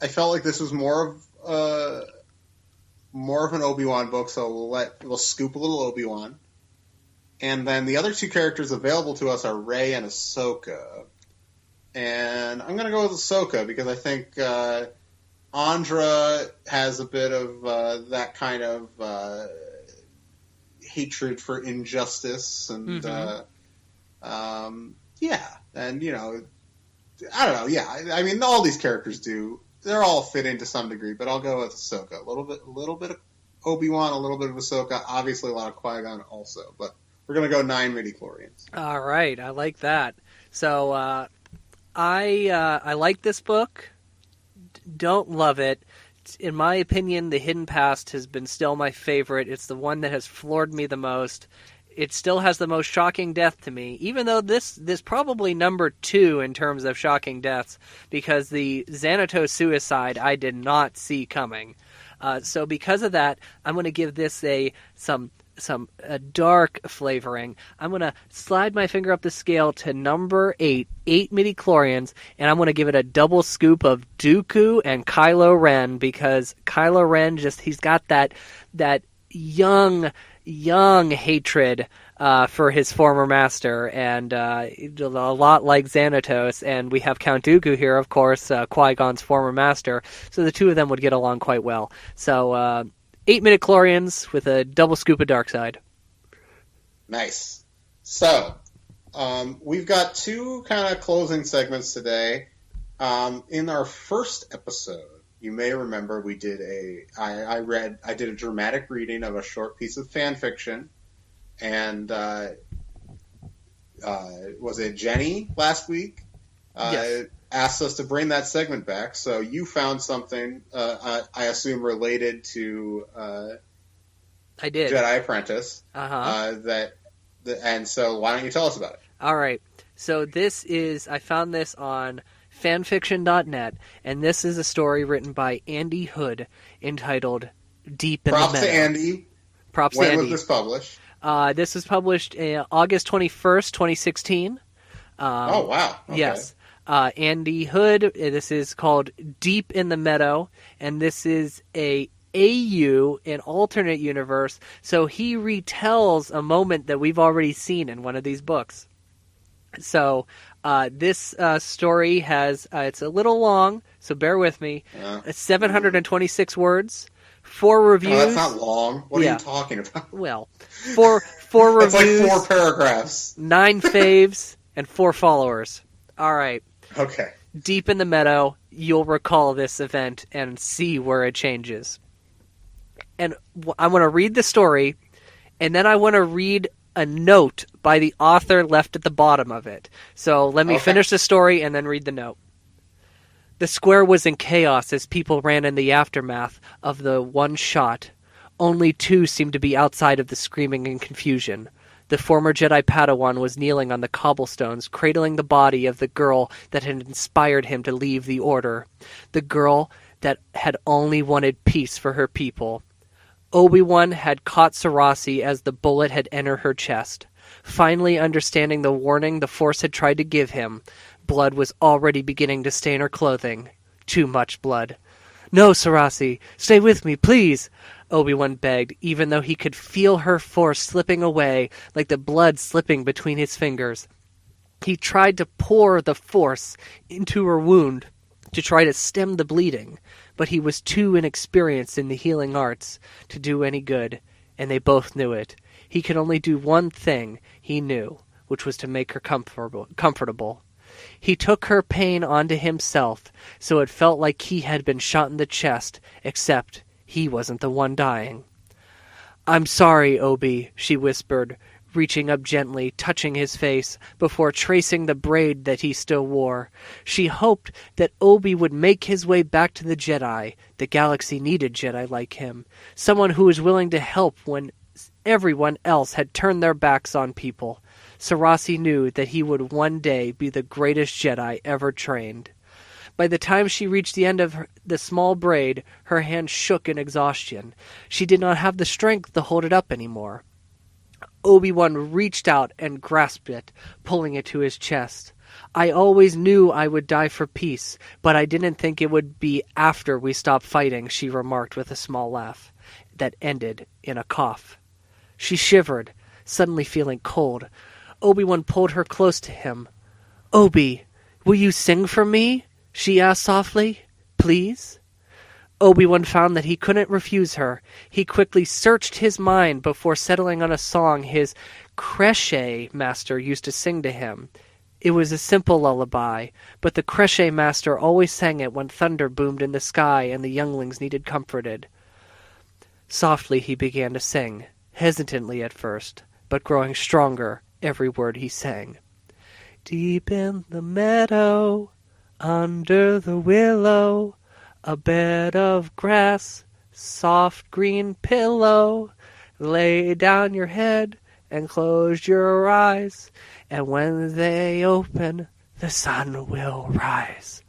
I felt like this was more of an Obi-Wan book, so we'll scoop a little Obi-Wan. And then the other 2 characters available to us are Rey and Ahsoka. And I'm going to go with Ahsoka because I think Andra has a bit of that kind of hatred for injustice. And, and, I don't know. Yeah, I mean, all these characters do. They're all fitting to some degree, but I'll go with Ahsoka. A little bit of Obi-Wan, a little bit of Ahsoka, obviously a lot of Qui-Gon also, but we're going to go 9 midichlorians. All right, I like that. So I like this book. Don't love it. In my opinion, The Hidden Past has been still my favorite. It's the one that has floored me the most. It still has the most shocking death to me, even though this probably number 2 in terms of shocking deaths, because the Xanatos suicide I did not see coming. So because of that, I'm going to give this some dark flavoring. I'm going to slide my finger up the scale to number 8 midichlorians, and I'm going to give it a double scoop of Dooku and Kylo Ren, because Kylo Ren he's got that young hatred for his former master, and a lot like Xanatos, and we have Count Dooku here, of course, Qui-Gon's former master, so the 2 of them would get along quite well. So 8 midichlorians with a double scoop of dark side. Nice. So we've got 2 kind of closing segments today. In our first episode, you may remember we did I did a dramatic reading of a short piece of fan fiction, and was it Jenny last week? Yes. Asked us to bring that segment back. So you found something, I assume, related to I did. Jedi Apprentice. Uh-huh. And so why don't you tell us about it? All right. So I found this on fanfiction.net, and this is a story written by Andy Hood entitled Deep in the Meadow. Props to Andy. When was this published? This was published August 21st, 2016. Oh, wow. Okay. Yes. Andy Hood, this is called Deep in the Meadow, and this is an alternate universe, so he retells a moment that we've already seen in one of these books. So this story has, it's a little long, so bear with me. 726 words, 4 Oh, reviews. that's not long. What are Yeah. you talking about? Well, four That's reviews, like 4 paragraphs. 9 faves, and 4 followers. All right. Okay. Deep in the meadow, you'll recall this event and see where it changes. And I want to read the story, and then I want to read a note by the author left at the bottom of it. So let me finish the story and then read the note. The square was in chaos as people ran in the aftermath of the one shot. Only 2 seemed to be outside of the screaming and confusion. The former Jedi Padawan was kneeling on the cobblestones, cradling the body of the girl that had inspired him to leave the Order. The girl that had only wanted peace for her people. Obi-Wan had caught Sarasi as the bullet had entered her chest. Finally understanding the warning the Force had tried to give him, blood was already beginning to stain her clothing. Too much blood. "No, Sarasi, stay with me, please," Obi-Wan begged, even though he could feel her force slipping away, like the blood slipping between his fingers. He tried to pour the force into her wound, to try to stem the bleeding, but he was too inexperienced in the healing arts to do any good, and they both knew it. He could only do one thing he knew, which was to make her comfortable. He took her pain onto himself, so it felt like he had been shot in the chest, except he wasn't the one dying. "I'm sorry, Obi," she whispered, reaching up gently, touching his face, before tracing the braid that he still wore. She hoped that Obi would make his way back to the Jedi. The galaxy needed Jedi like him, someone who was willing to help when everyone else had turned their backs on people. Sarasi knew that he would one day be the greatest Jedi ever trained. By the time she reached the end of the small braid, her hand shook in exhaustion. She did not have the strength to hold it up anymore. Obi-Wan reached out and grasped it, pulling it to his chest. "I always knew I would die for peace, but I didn't think it would be after we stopped fighting," she remarked with a small laugh that ended in a cough. She shivered, suddenly feeling cold. Obi-Wan pulled her close to him. "Obi, will you sing for me?" she asked softly. "Please?" Obi-Wan found that he couldn't refuse her. He quickly searched his mind before settling on a song his Crochet master used to sing to him. It was a simple lullaby, but the Crochet master always sang it when thunder boomed in the sky and the younglings needed comforted. Softly he began to sing, hesitantly at first, but growing stronger every word he sang. "Deep in the meadow, under the willow, a bed of grass, soft green pillow. Lay down your head and close your eyes, and when they open, the sun will rise."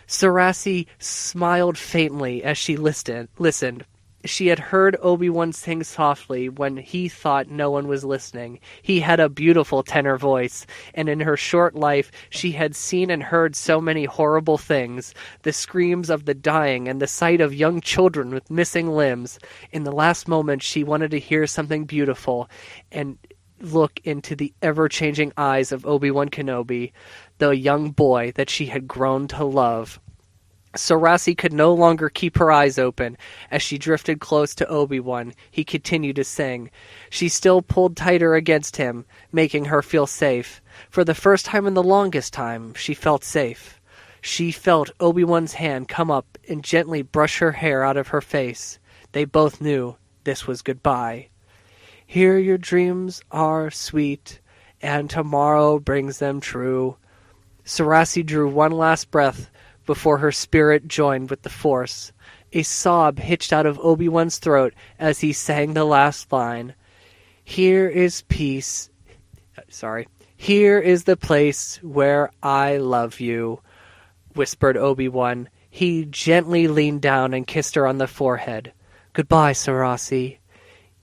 Sarasi smiled faintly as she listened. She had heard Obi-Wan sing softly when he thought no one was listening. He had a beautiful tenor voice, and in her short life she had seen and heard so many horrible things, the screams of the dying and the sight of young children with missing limbs. In the last moment she wanted to hear something beautiful and look into the ever-changing eyes of Obi-Wan Kenobi, the young boy that she had grown to love. Sarasi could no longer keep her eyes open. As she drifted close to Obi-Wan, he continued to sing. She still pulled tighter against him, making her feel safe. For the first time in the longest time, she felt safe. She felt Obi-Wan's hand come up and gently brush her hair out of her face. They both knew this was goodbye. "Here your dreams are sweet, and tomorrow brings them true." Sarasi drew one last breath before her spirit joined with the Force. A sob hitched out of Obi-Wan's throat as he sang the last line. Here is the place where I love you," whispered Obi-Wan. He gently leaned down and kissed her on the forehead. "Goodbye, Sarasi."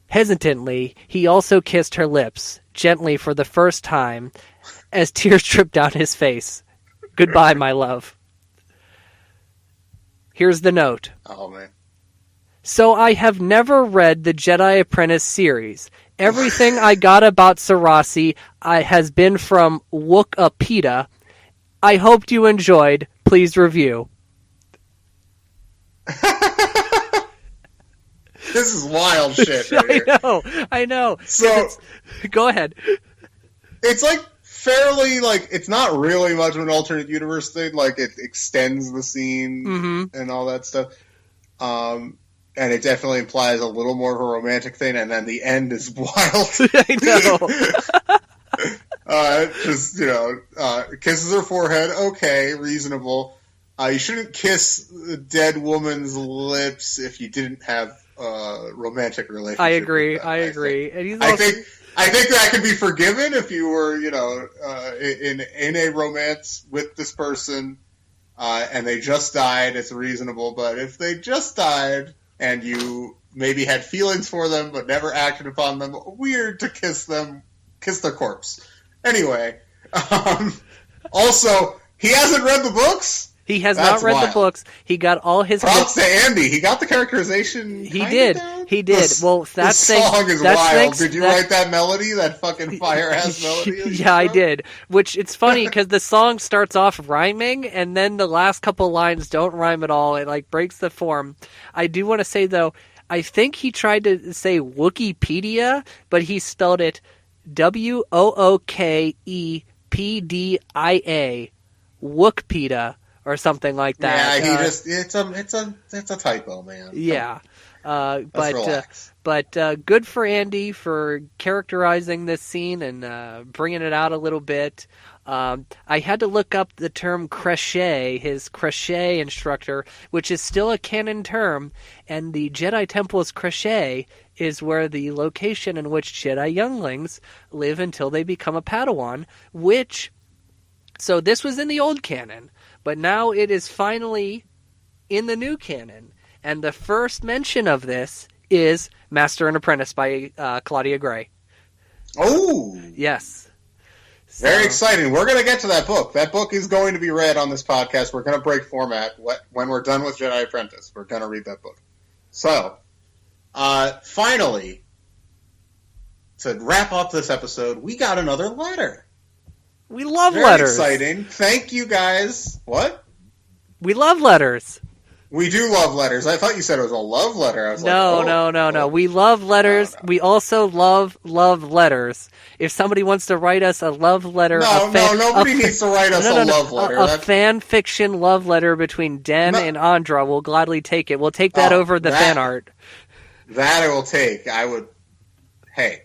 Hesitantly, he also kissed her lips, gently for the first time, as tears dripped down his face. "Goodbye, my love." Here's the note. Oh, man. So I have never read the Jedi Apprentice series. Everything I got about Sarasi has been from Wikipedia. I hoped you enjoyed. Please review. This is wild shit right here. I know. So, go ahead. It's like fairly, like, it's not really much of an alternate universe thing. Like, it extends the scene and all that stuff. And it definitely implies a little more of a romantic thing, and then the end is wild. I know. Just, kisses her forehead, okay, reasonable. You shouldn't kiss a dead woman's lips if you didn't have a romantic relationship. I agree. With them, I agree. And he's I think that could be forgiven if you were, in a romance with this person, and they just died. It's reasonable. But if they just died and you maybe had feelings for them but never acted upon them, weird to kiss their corpse. Anyway, also, he hasn't read the books? He has not read the books. He got all his... Props to Andy. He got the characterization He did. Down? He did. Well, that song is wild. Did you write that melody? That fucking fire-ass melody? Yeah, I did. Which, it's funny, because the song starts off rhyming, and then the last couple lines don't rhyme at all. It, like, breaks the form. I do want to say, though, I think he tried to say Wikipedia, but he spelled it Wookepedia, Wookpedia, or something like that. Yeah, it's a typo, man. Yeah. Relax. But good for Andy for characterizing this scene and bringing it out a little bit. I had to look up the term crochet, his crochet instructor, which is still a canon term, and the Jedi Temple's crochet is where the location in which Jedi younglings live until they become a Padawan, so this was in the old canon, but now it is finally in the new canon, and the first mention of this is Master and Apprentice by Claudia Gray. Oh! Yes. Very exciting. We're going to get to that book. That book is going to be read on this podcast. We're going to break format when we're done with Jedi Apprentice. We're going to read that book. So, finally, to wrap up this episode, we got another letter. We love Very letters. Exciting. Thank you guys. What? We love letters. We do love letters. I thought you said it was a love letter. I was no. We love letters. No. We also love letters. If somebody wants to write us a love letter... nobody needs to write us a love letter. A fan fiction love letter between Den and Andra, we'll gladly take it. We'll take that over the fan art. That I will take. I would... Hey,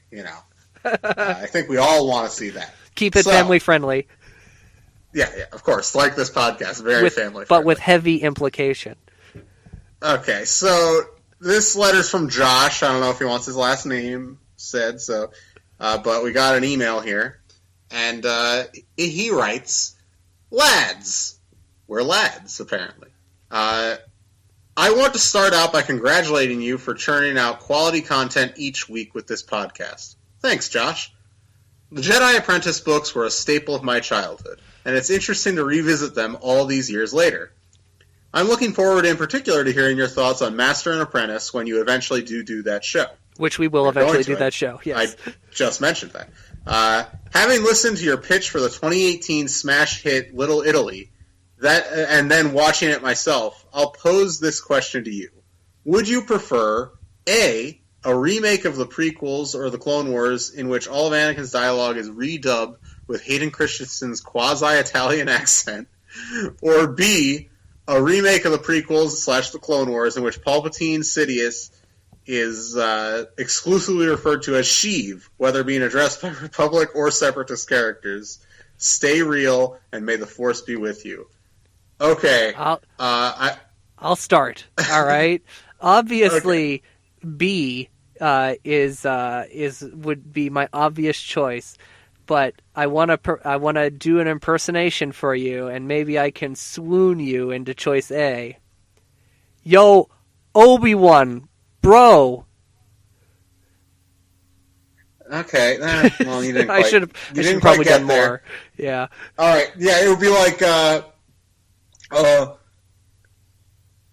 I think we all want to see that. Keep it family friendly. Yeah, of course. Like this podcast, very family friendly. But with heavy implication. Okay, so this letter's from Josh. I don't know if he wants his last name said, but we got an email here, and he writes, "Lads." We're lads, apparently. I want to start out by congratulating you for churning out quality content each week with this podcast. Thanks, Josh. The Jedi Apprentice books were a staple of my childhood, and it's interesting to revisit them all these years later. I'm looking forward in particular to hearing your thoughts on Master and Apprentice when you eventually do that show. Which we will eventually do that show, yes. I just mentioned that. Having listened to your pitch for the 2018 smash hit Little Italy, and then watching it myself, I'll pose this question to you. Would you prefer, A, a remake of the prequels or the Clone Wars in which all of Anakin's dialogue is redubbed with Hayden Christensen's quasi-Italian accent, or B, a remake of the prequels / the Clone Wars in which Palpatine Sidious is exclusively referred to as Sheev, whether being addressed by Republic or Separatist characters. Stay real, and may the Force be with you. Okay. I'll start. All right. Obviously, okay. B would be my obvious choice. But I want to do an impersonation for you, and maybe I can swoon you into choice A. Yo, Obi-Wan, bro. Okay, well, you didn't quite. I should have probably done more. Yeah. All right, yeah, it would be like,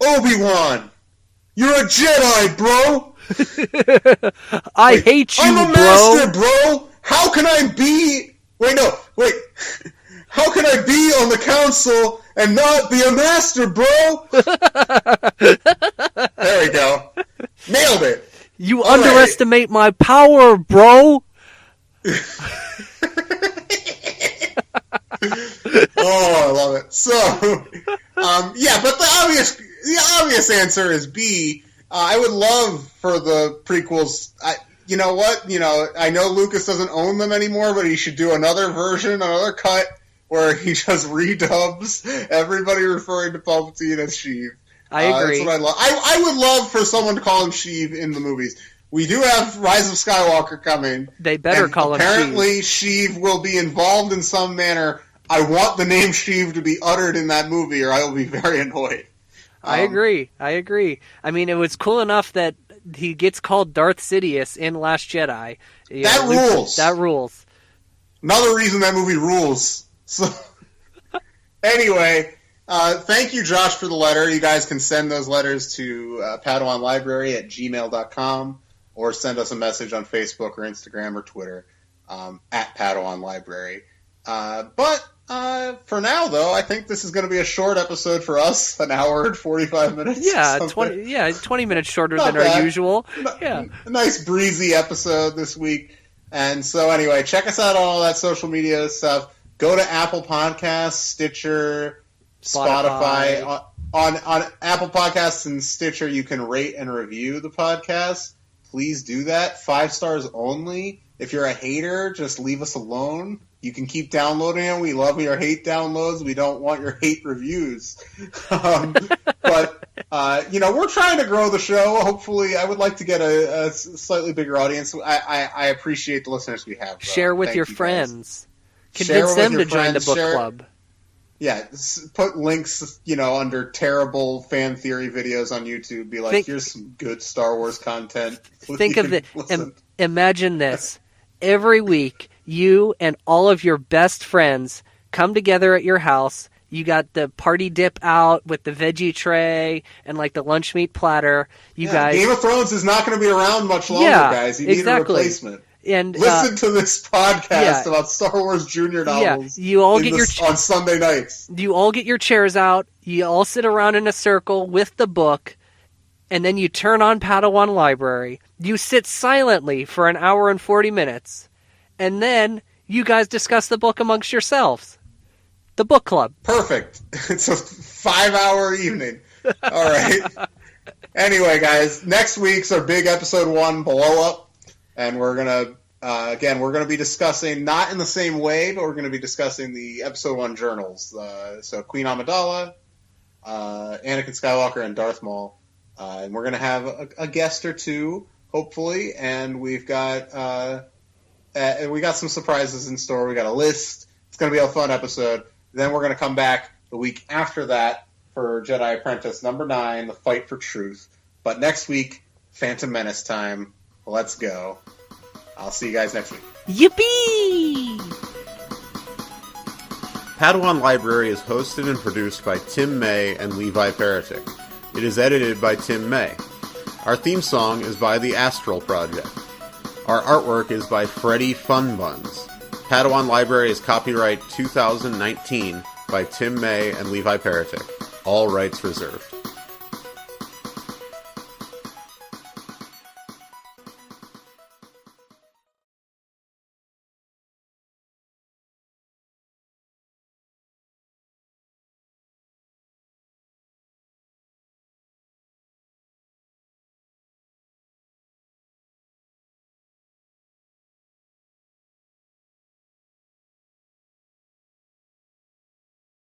Obi-Wan, you're a Jedi, bro. I hate you, I'm a master, bro. How can I be... Wait. How can I be on the council and not be a master, bro? There we go. Nailed it. You All underestimate my power, bro! Oh, I love it. So, yeah, but the obvious answer is B. I would love for the prequels. You know what? I know Lucas doesn't own them anymore, but he should do another version, another cut, where he just redubs everybody referring to Palpatine as Sheev. I agree. That's what I love. I would love for someone to call him Sheev in the movies. We do have Rise of Skywalker coming. They better call him Sheev. Apparently, Sheev will be involved in some manner. I want the name Sheev to be uttered in that movie, or I will be very annoyed. I agree. I mean, it was cool enough that he gets called Darth Sidious in Last Jedi. That rules. Another reason that movie rules. So, anyway, thank you, Josh, for the letter. You guys can send those letters to padawanlibrary@gmail.com or send us a message on Facebook or Instagram or Twitter at Padawan Library. But for now, though, I think this is going to be a short episode for us, an hour and 45 minutes. Yeah, 20 minutes shorter than our usual. Yeah, a nice breezy episode this week. And so anyway, check us out on all that social media stuff. Go to Apple Podcasts, Stitcher, Spotify. On Apple Podcasts and Stitcher, you can rate and review the podcast. Please do that. 5 stars only. If you're a hater, just leave us alone. You can keep downloading it. We love your hate downloads. We don't want your hate reviews. But we're trying to grow the show. Hopefully, I would like to get a slightly bigger audience. I appreciate the listeners we have. Share with your friends. Convince them to join the book club. Yeah, put links, under terrible fan theory videos on YouTube. Be like, here's some good Star Wars content. Think of it. Imagine this. Every week, you and all of your best friends come together at your house. You got the party dip out with the veggie tray and like the lunch meat platter. Guys, Game of Thrones is not going to be around much longer, guys. You need a replacement. And listen to this podcast about Star Wars Junior novels. You all get on Sunday nights. You all get your chairs out. You all sit around in a circle with the book, and then you turn on Padawan Library. You sit silently for an hour and 40 minutes, and then you guys discuss the book amongst yourselves. The book club. Perfect. It's a 5-hour evening. All right. Anyway, guys, next week's our big episode 1 blow up, and we're gonna we're gonna be discussing, not in the same way, but we're gonna be discussing the episode 1 journals. So Queen Amidala, Anakin Skywalker, and Darth Maul. And we're going to have a guest or two, hopefully, and we got some surprises in store. We got a list. It's going to be a fun episode. Then we're going to come back the week after that for Jedi Apprentice number 9, The Fight for Truth. But next week, Phantom Menace time. Let's go. I'll see you guys next week. Yippee! Padawan Library is hosted and produced by Tim May and Levi Peretic. It is edited by Tim May. Our theme song is by the Astral Project. Our artwork is by Freddie Funbuns. Padawan Library is copyright 2019 by Tim May and Levi Peretic. All rights reserved.